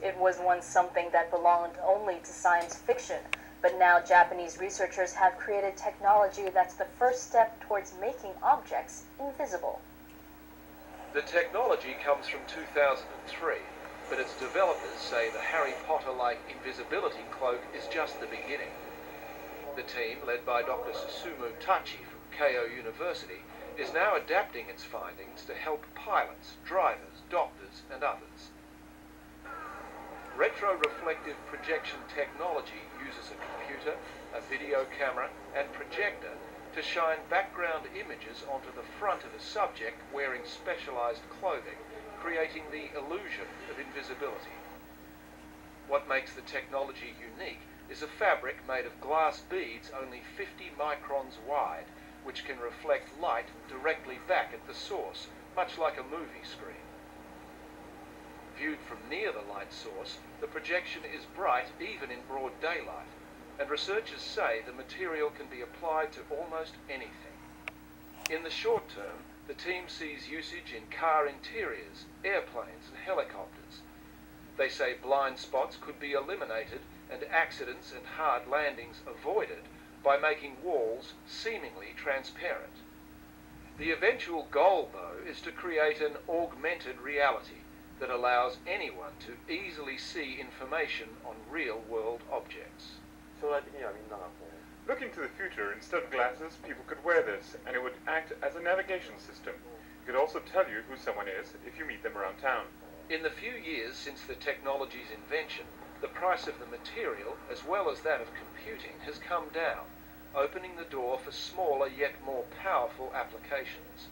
It was once something that belonged only to science fiction, but now Japanese researchers have created technology that's the first step towards making objects invisible. The technology comes from 2003, but its developers say the Harry Potter-like invisibility cloak is just the beginning. The team, led by Dr. Susumu Tachi from Keio University, is now adapting its findings to help pilots, drivers, doctors, and others. Retroreflective projection technology uses a computer, a video camera, and projector to shine background images onto the front of a subject wearing specialized clothing, creating the illusion of invisibility. What makes the technology unique is a fabric made of glass beads only 50 microns wide, which can reflect light directly back at the source, much like a movie screen. Viewed from near the light source, the projection is bright even in broad daylight, and researchers say the material can be applied to almost anything. In the short term, the team sees usage in car interiors, airplanes and helicopters. They say blind spots could be eliminated and accidents and hard landings avoided by making walls seemingly transparent. The eventual goal, though, is to create an augmented reality that allows anyone to easily see information on real-world objects. Looking to the future, instead of glasses, people could wear this, and it would act as a navigation system. It could also tell you who someone is if you meet them around town. In the few years since the technology's invention, the price of the material, as well as that of computing, has come down, opening the door for smaller yet more powerful applications.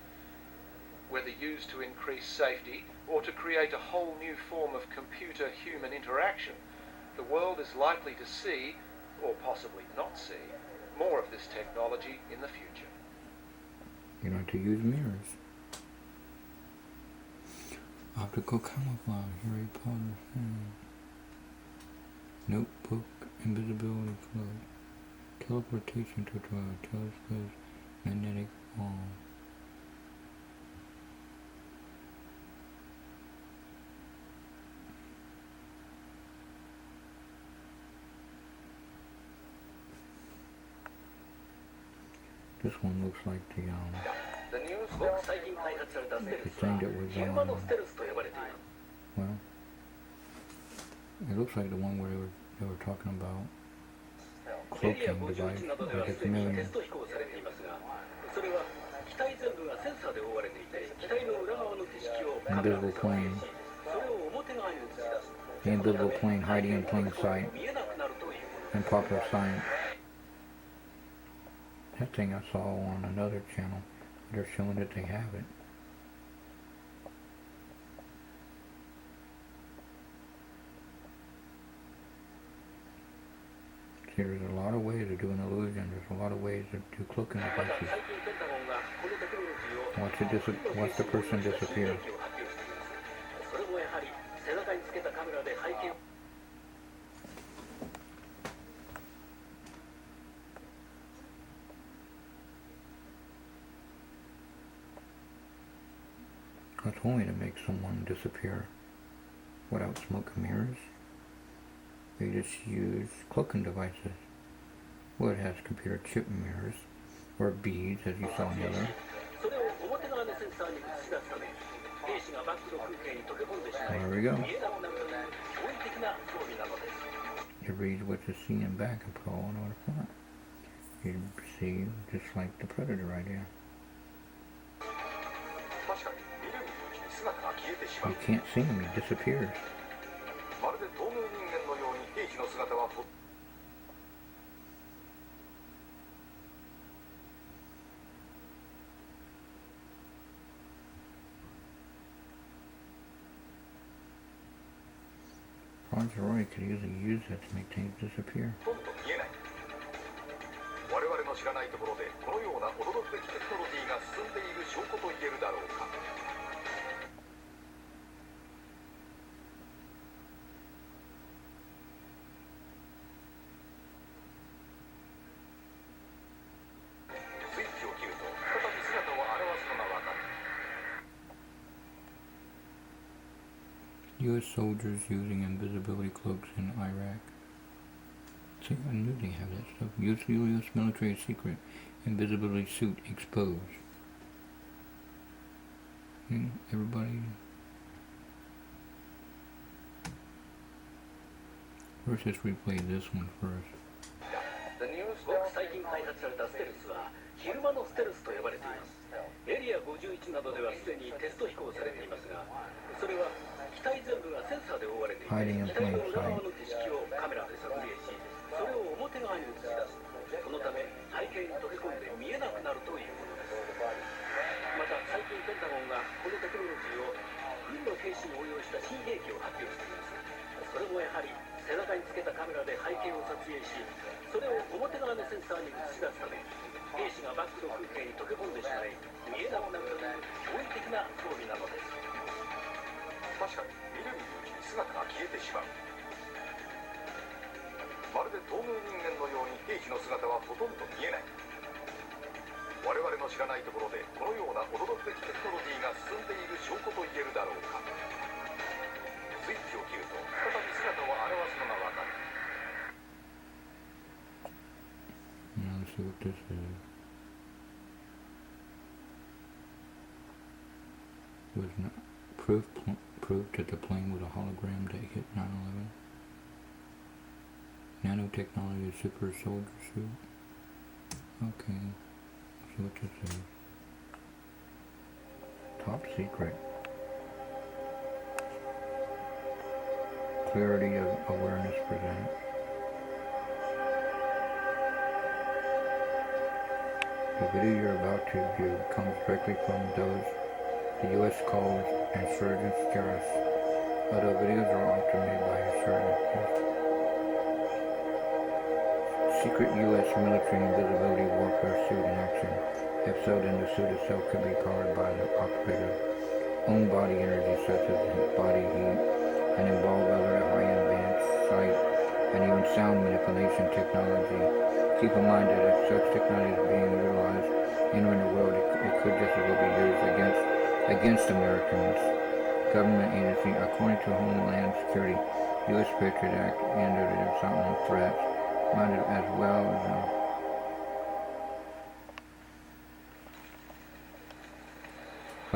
Whether used to increase safety or to create a whole new form of computer-human interaction, the world is likely to see, or possibly not see, more of this technology in the future. You know, to use mirrors. Optical camouflage, Harry Potter thing. Notebook, invisibility cloak. Teleportation tutorial, telescopes, magnetic wall. This one looks like the The news ごく最近開発されたステル The ス thing は that was 昼間のステルスと呼ばれています。 well, it looks like the one where they were talking about エリア cloaking 51 device などでは like す a でに chameleon. テスト飛行されていますが、それは機体全部がセンサーで覆われていて、機体の裏側の景色をカメラで撮影し、それを表側に映し出す。 The invisible plane hiding in plain sight 見えなくなるというものです。 in popular science. That thing I saw on another channel, they're showing that they have it. See, there's a lot of ways to do an illusion. There's a lot of ways to do cloaking また devices. 最近ペンタゴンがこのテクノロジーを Watch the person disappear. それもやはり背中につけたカメラで背景を That's only to make someone disappear without smoke and mirrors. They just use cloaking devices. Well, it has computer chip mirrors, or beads, as you saw in the other. それを表側のセンサーに映し出すため、兵士がバックの風景に溶け込んでしまい、 There we go. 見えなくなるという驚異的な装備なのです。 It reads what you see in back and put all in order front. You see, just like the Predator idea. 確かに見る見るうちに姿が消えてしま You う。 can't see him, he disappears. まるで透明人間のように兵士の姿はと Franz Roy could easily use that to make things disappear. ほとんど見えない。我々の知らないところでこのような驚くべきテクノロジーが進んでいる証拠と言えるだろうか。 スイッチを切ると再び姿を現すのがわかる。 U.S. soldiers using invisibility cloaks in Iraq. See, I knew they have that stuff. U.S. military secret. Invisibility suit exposed. See, everybody... Let's just replay this one first. The news ごく最近開発されたステルスは昼間のステルスと呼ばれています。エリア51などではすでにテスト飛行されていますが、それは機体全部がセンサーで覆われていて、 Hiding in 機体 plain の裏 sight. 側の景色をカメラで撮影し、それを表側に映し出す。そのため背景に溶け込んで見えなくなるというものです。また最近ペンタゴンがこのテクノロジーを軍の兵士に応用した新兵器を発表しています。それもやはり背中につけたカメラで背景を撮影し、それを表側のセンサーに映し出すため、兵士がバックの風景に溶け込んでしまい、見えなくなるという驚異的な装備なのです。確かに見る見るうちに姿が消えてしまう。まるで透明人間のように兵士の姿はほとんど見えない。我々の知らないところでこのような驚くべきテクノロジーが進んでいる証拠と言えるだろうか。スイッチを切ると再び姿を現すのがわかる。 Now let's see what this is. Was not proof that the plane was a hologram that hit 9/11. Nanotechnology super soldier suit. Okay, let's see what this is. Top secret. Clarity of awareness presented. The video you're about to view comes directly from those the U.S. calls insurgents terrorists, although videos are often made by insurgents. Secret U.S. military invisibility warfare suit in action. If so, then the suit itself could be powered by the operator's own body energy, such as body heat, and involve other high advanced sight and even sound manipulation technology. Keep in mind that if such technology is being utilized anywhere in the world, it could just as well be used against Americans. Government agency, according to Homeland Security, U.S. Patriot Act, and there are something threats, minded as well as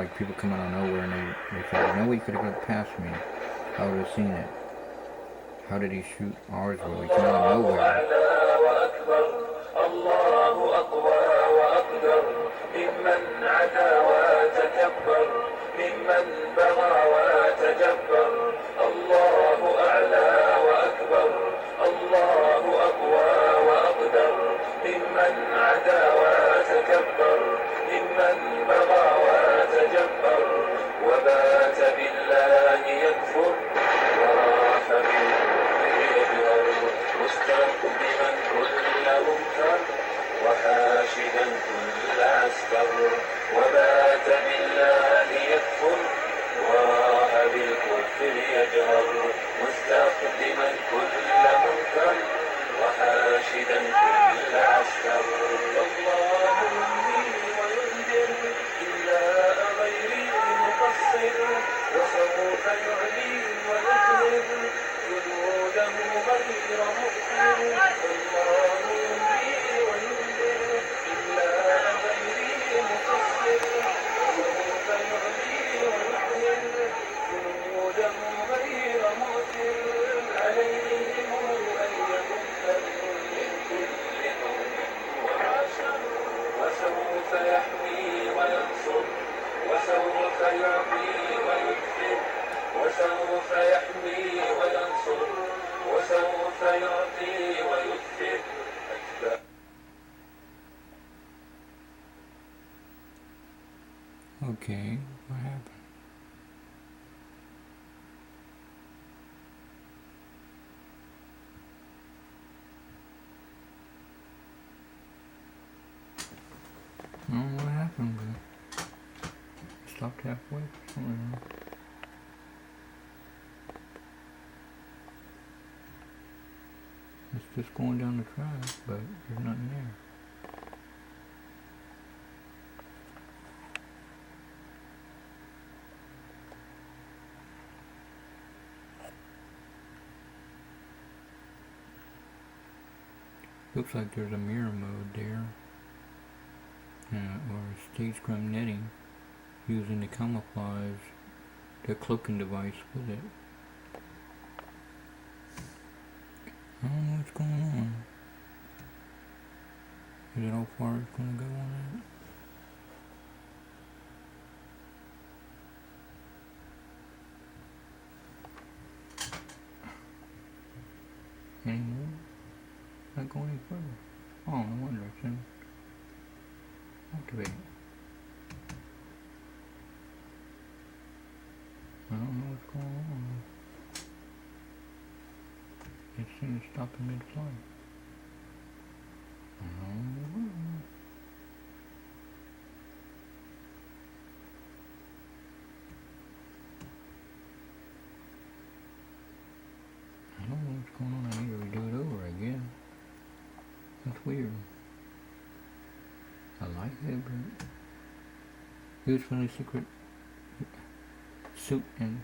like people come out of nowhere and they say, "You know what? You could have got past me. I would have seen it. How did he shoot ours? Well, he came out of nowhere." Okay, what happened? I don't know what happened, but it stopped halfway for some reason. It's just going down the track, but there's nothing there. Looks like there's a mirror mode there, or stage-ground netting, using the camouflage, the cloaking device with it. I don't know what's going on. Is it how far it's going to go on that? Anymore? Not going any further. Oh, no wonder it's in. Activate. I don't know what's going on. It seems to stop in mid-flight. I don't know what's going on. I need to redo it over again. That's weird. I like it, but use for the secret suit and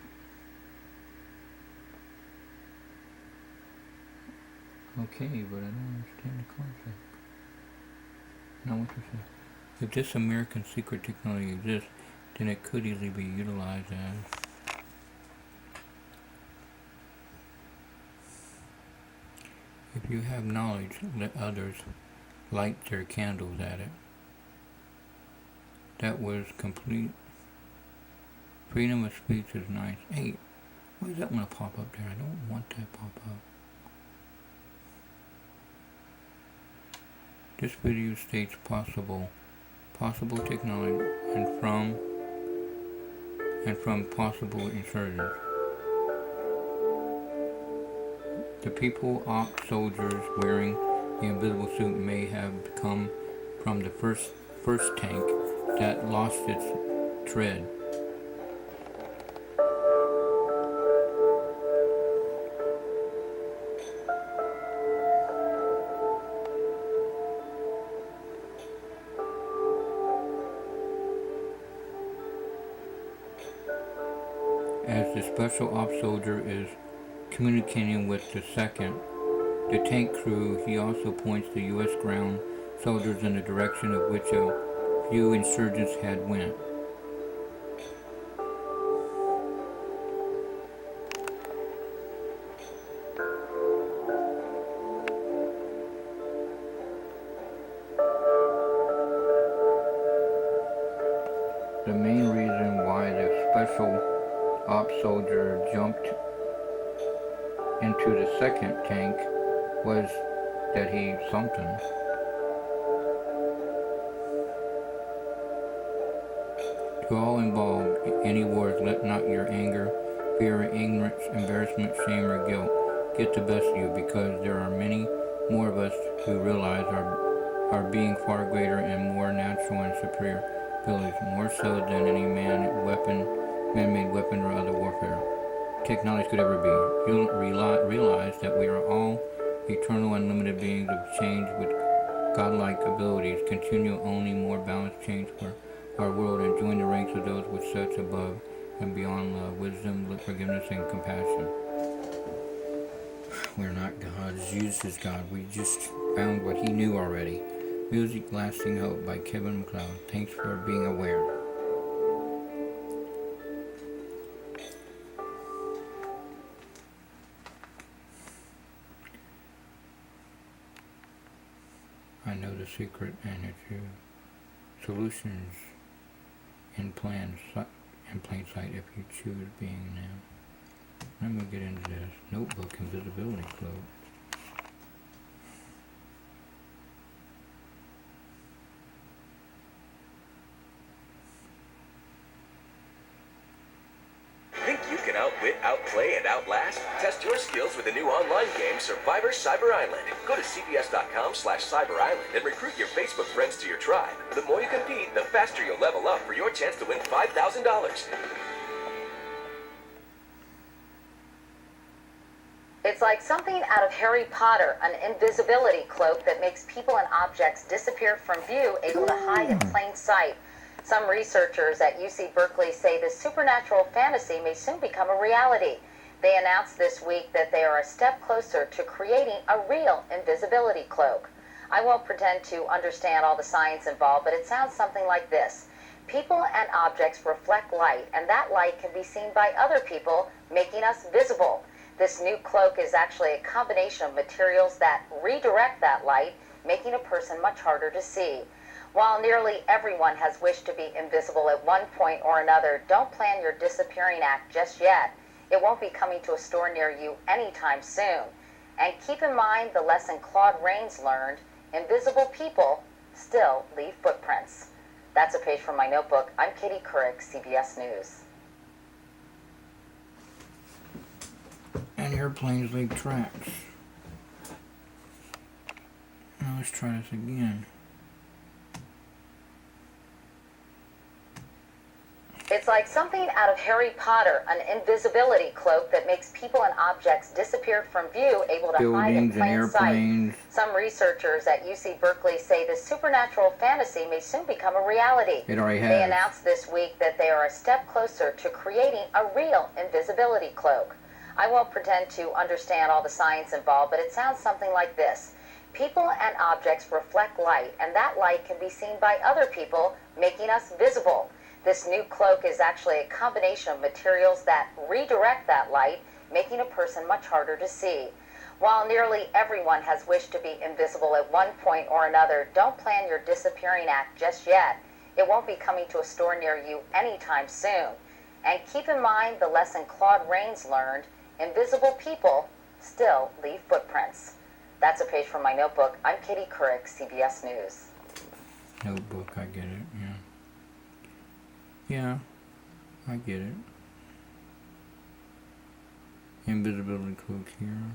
okay, but I don't understand the concept. Not what you say. If this American secret technology exists, then it could easily be utilized as if you have knowledge, let others light their candles at it. That was complete. Freedom of speech is nice. Hey, why does that want to pop up there? I don't want that pop up. This video states possible technology and from possible insurgents. The people Ox soldiers wearing the invisible suit may have come from the first tank that lost its tread. As the special ops soldier is communicating with the tank crew, he also points the U.S. ground soldiers in the direction of which a few insurgents had went. special ops soldier jumped into the second tank was that he something. To all involved in any wars, let not your anger, fear, ignorance, embarrassment, shame, or guilt get the best of you, because there are many more of us who realize our being far greater and more natural and superior abilities, more so than any man-made weapon or other warfare technology could ever be. You'll realize that we are all eternal, unlimited beings of change with godlike abilities, continue only more balanced change for our world, and join the ranks of those with such above and beyond love, wisdom, forgiveness, and compassion. We're not gods. Jesus is God. We just found what he knew already. Music Lasting Hope by Kevin MacLeod. Thanks for being aware. I know the secret, and it's your solutions in plain sight if you choose being now. I'm going to get into this. Notebook invisibility cloak. Think you can outwit, outplay, and outlast? Test your skills with the new online game, Survivor Cyber Island. Go to cbs.com/Cyber Island and recruit your Facebook friends to your tribe. The more you compete, the faster you'll level up for your chance to win $5,000. It's like something out of Harry Potter, an invisibility cloak that makes people and objects disappear from view, able to hide in plain sight. Some researchers at UC Berkeley say this supernatural fantasy may soon become a reality. They announced this week that they are a step closer to creating a real invisibility cloak. I won't pretend to understand all the science involved, but it sounds something like this. People and objects reflect light, and that light can be seen by other people, making us visible. This new cloak is actually a combination of materials that redirect that light, making a person much harder to see. While nearly everyone has wished to be invisible at one point or another, don't plan your disappearing act just yet. It won't be coming to a store near you anytime soon. And keep in mind the lesson Claude Rains learned: invisible people still leave footprints. That's a page from my notebook. I'm Katie Couric, CBS News. And airplanes leave tracks. Now let's try this again. It's like something out of Harry Potter, an invisibility cloak that makes people and objects disappear from view, able to hide in Buildings and plain sight. airplanes. Some researchers at UC Berkeley say this supernatural fantasy may soon become a reality. It already has. They announced this week that they are a step closer to creating a real invisibility cloak. I won't pretend to understand all the science involved, but it sounds something like this. People and objects reflect light, and that light can be seen by other people, making us visible. This new cloak is actually a combination of materials that redirect that light, making a person much harder to see. While nearly everyone has wished to be invisible at one point or another, don't plan your disappearing act just yet. It won't be coming to a store near you anytime soon. And keep in mind the lesson Claude Rains learned: invisible people still leave footprints. That's a page from my notebook. I'm Katie Couric, CBS News. Notebook, I get it, yeah. Yeah, I get it. Invisibility cloak here.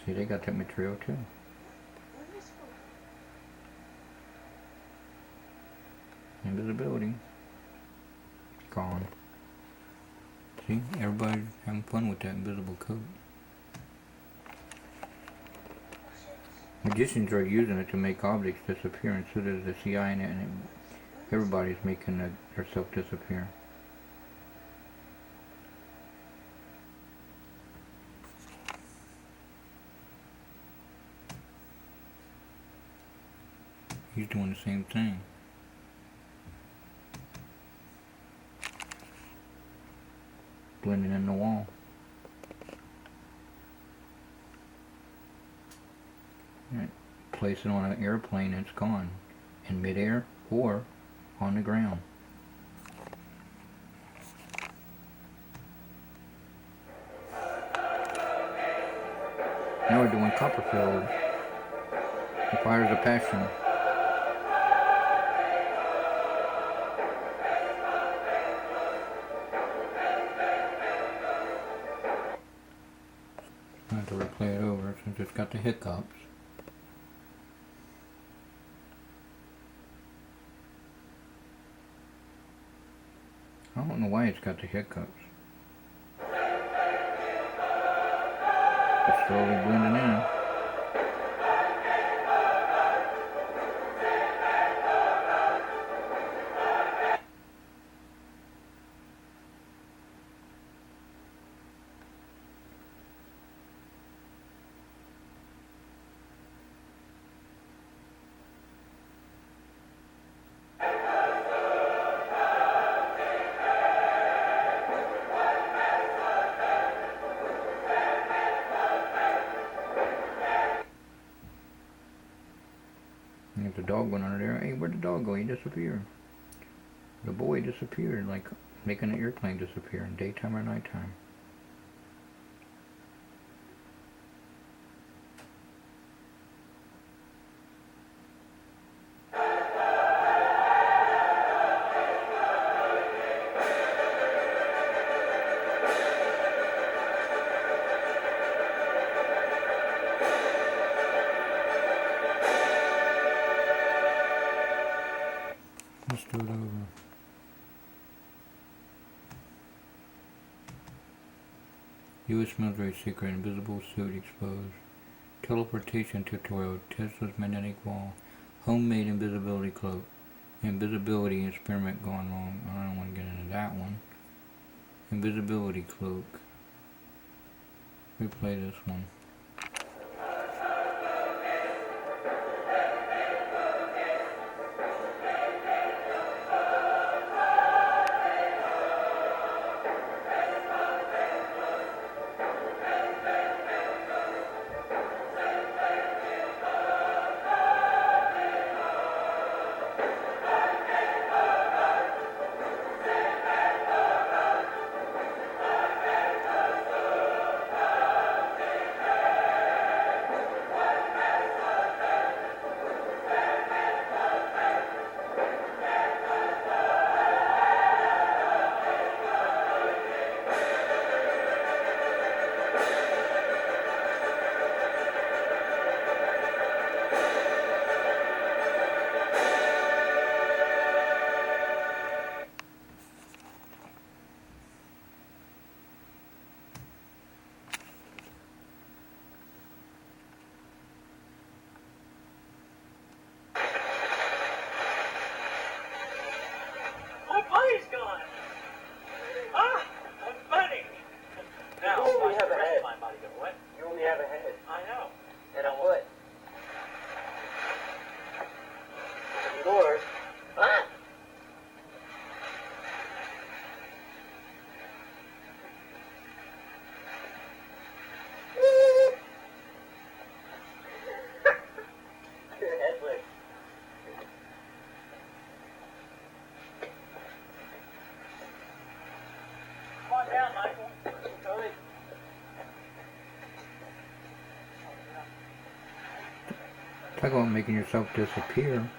See, they got that material too. Invisibility. Gone. See, everybody's having fun with that invisible coat. Magicians are using it to make objects disappear, and so does the CIA, and everybody's making themselves disappear. He's doing the same thing. Blending in the wall. place it on an airplane and it's gone. In midair or on the ground. Now we're doing Copperfield. The Fires of Passion. I have to replay it over since it's got the hiccups. I don't know why it's got the hiccups. It's slowly blending in. If the dog went under there, hey, where'd the dog go? He disappeared. The boy disappeared, like making an airplane disappear in daytime or nighttime. Let's do it over. U.S. military secret invisible suit exposed. Teleportation tutorial. Tesla's magnetic wall. Homemade invisibility cloak. Invisibility experiment gone wrong. I don't want to get into that one. Invisibility cloak. Replay this one. Talk about making yourself disappear.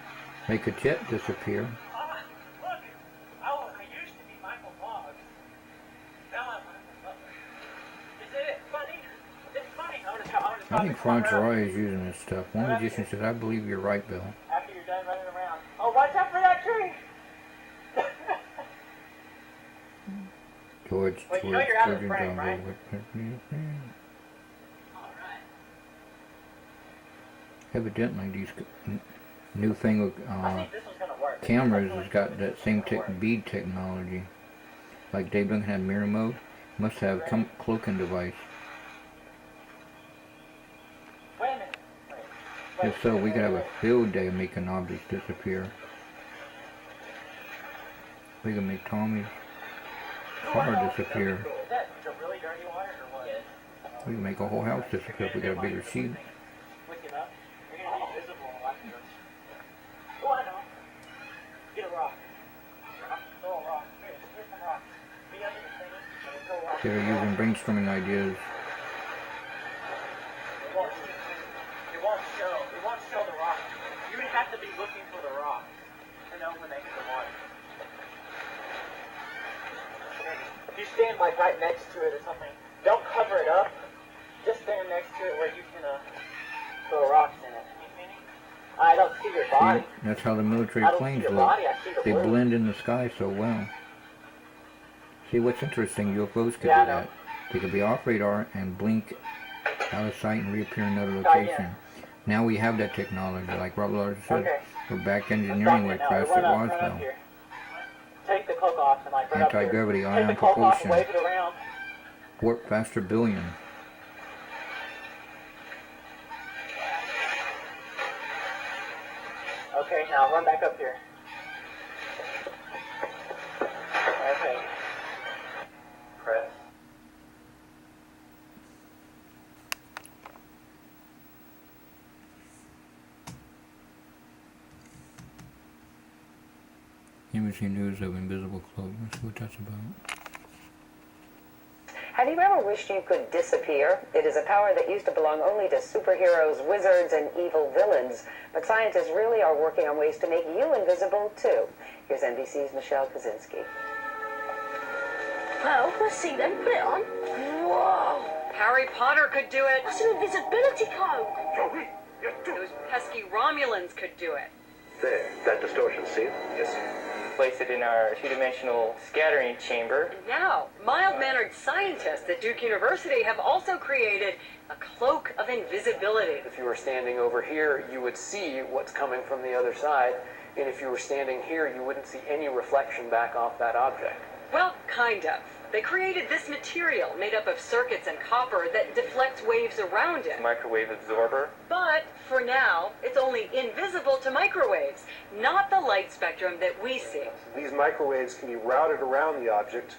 Make a jet disappear. I think Francois is using this stuff. One magician says, I believe you're right, Bill. After you're done running around. Oh, watch out for that tree! George, well, you know you're out of the frame, right? Evidently, these new thing with cameras has got that same bead technology. Like Dave doesn't have mirror mode, must have cloaking device. If so, we could have a field day making objects disappear. We can make Tommy's car disappear. We can make a whole house disappear if we got a bigger sheet. They're using brainstorming ideas. It won't show the rock. You would have to be looking for the rock to know when they hit the water. If you stand like right next to it or something, don't cover it up. Just stand next to it where you can throw rocks in it. I don't see your body. See, that's how the military I don't see planes your look. body, I see the They blue. blend in the sky so well. See, what's interesting, UFOs could Yeah, I do know. that. They could be off radar and blink out of sight and reappear in another Try location. again. Now we have that technology, like Robert said. Okay. We're back Let's engineering stop what it now. crashed Run at up Roswell. here. Take the cloak off and like run up here. Anti-gravity, Take ion the cloak off and propulsion. wave it around. Warp faster billion. Okay, now run back up here. Okay. Press. NBC News of Invisible Cloak. Let's see what that's about. Have you ever wished you could disappear? It is a power that used to belong only to superheroes, wizards, and evil villains. But scientists really are working on ways to make you invisible, too. Here's NBC's Michelle Kaczynski. Well, let's see then. Put it on. Whoa! Harry Potter could do it. That's an invisibility cloak. Those pesky Romulans could do it. There, that distortion, see it? Yes. Place it in our two-dimensional scattering chamber. And now, mild-mannered scientists at Duke University have also created a cloak of invisibility. If you were standing over here, you would see what's coming from the other side. And if you were standing here, you wouldn't see any reflection back off that object. Well, kind of. They created this material made up of circuits and copper that deflects waves around it. Microwave absorber. But for now, it's only invisible to microwaves, not the light spectrum that we see. These microwaves can be routed around the object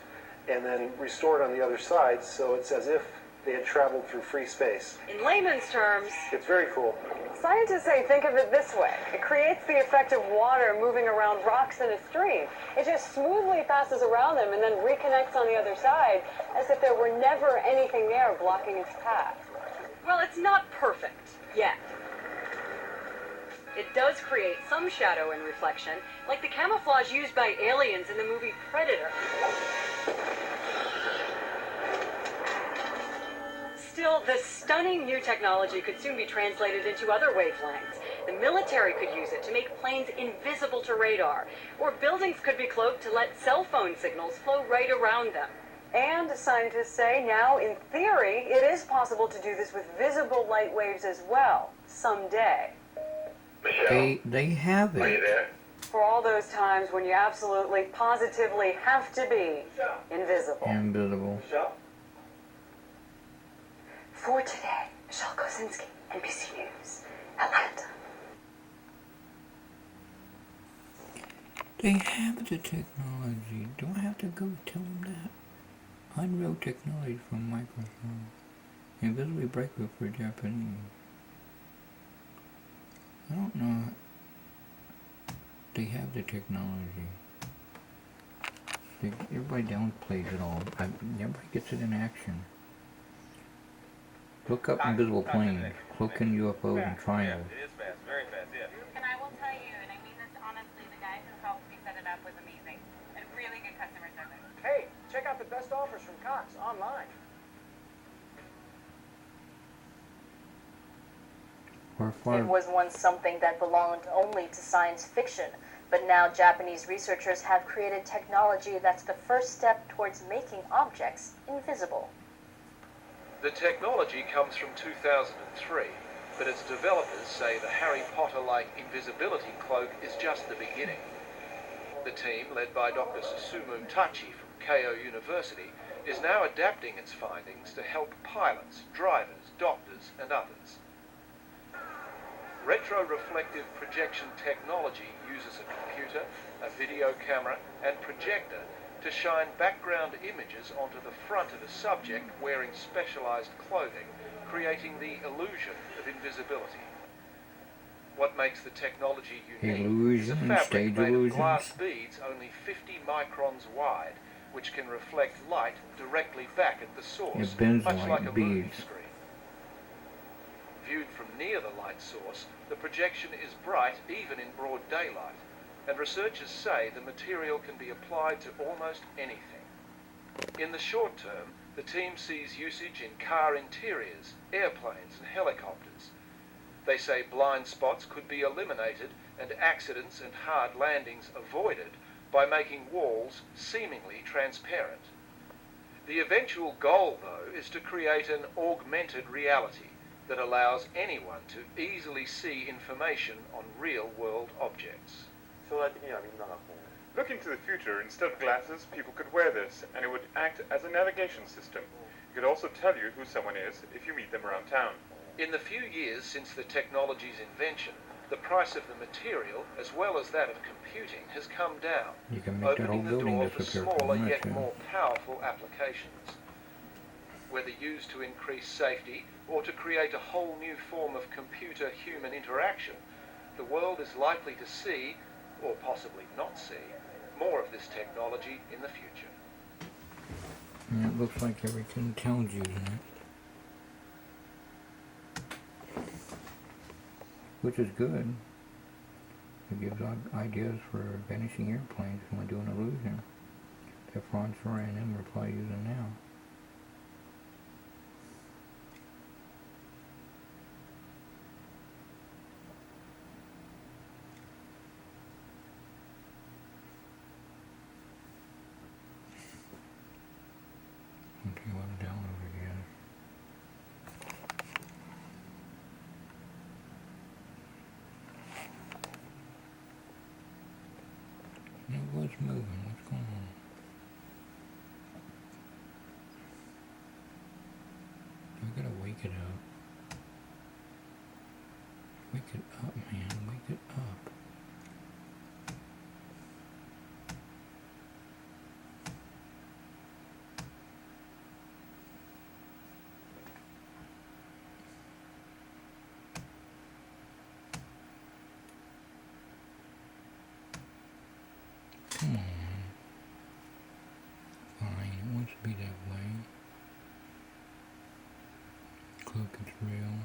and then restored on the other side, so it's as if they had traveled through free space. In layman's terms, It's very cool. scientists say think of it this way. It creates the effect of water moving around rocks in a stream. It just smoothly passes around them and then reconnects on the other side as if there were never anything there blocking its path. Well, it's not perfect yet. It does create some shadow and reflection, like the camouflage used by aliens in the movie Predator. Still, this stunning new technology could soon be translated into other wavelengths. The military could use it to make planes invisible to radar, or buildings could be cloaked to let cell phone signals flow right around them. And scientists say now, in theory, it is possible to do this with visible light waves as well, someday. Michelle, They have are you it. there? For all those times when you absolutely, positively have to be invisible. Invisible. Michelle? For today, Michelle Kaczynski, NBC News, Atlanta. They have the technology. Do I have to go tell them that? Unreal technology from Microsoft. Invisibly breakable for Japanese. I don't know. They have the technology. Everybody downplays it all. Everybody gets it in action. Look up invisible planes, cloaking UFOs and triangles. Yeah, it is fast, very fast, yeah. And I will tell you, and I mean this honestly, the guy who helped me set it up was amazing. And really good customer service. Hey, check out the best offers from Cox online. It was once something that belonged only to science fiction, but now Japanese researchers have created technology that's the first step towards making objects invisible. The technology comes from 2003, but its developers say the Harry Potter-like invisibility cloak is just the beginning. The team, led by Dr. Susumu Tachi from Keio University, is now adapting its findings to help pilots, drivers, doctors, and others. Retroreflective projection technology uses a computer, a video camera, and projector to shine background images onto the front of a subject wearing specialized clothing, creating the illusion of invisibility. What makes the technology unique is a Illusion, fabric stage made of illusions. glass beads only 50 microns wide, which can reflect light directly back at the source, It bends much like a like movie beads. screen. Viewed from near the light source, the projection is bright even in broad daylight, and researchers say the material can be applied to almost anything. In the short term, the team sees usage in car interiors, airplanes and helicopters. They say blind spots could be eliminated and accidents and hard landings avoided by making walls seemingly transparent. The eventual goal, though, is to create an augmented reality that allows anyone to easily see information on real-world objects. Looking to the future, instead of glasses, people could wear this, and it would act as a navigation system. It could also tell you who someone is if you meet them around town. In the few years since the technology's invention, the price of the material, as well as that of computing, has come down, You can make that whole opening the building door for disappear smaller from that, yet too. more powerful applications. Whether used to increase safety or to create a whole new form of computer-human interaction, the world is likely to see, or possibly not see, more of this technology in the future. And it looks like everything tells you that. Which is good. It gives ideas for vanishing airplanes when doing illusion that Franz Ran and we're probably using now. Okay, well, down over here. It was moving. What's going on? I gotta wake it up. Wake it up, man. Wake it up. Come on. Fine, it wants to be that way. Cloaking's real.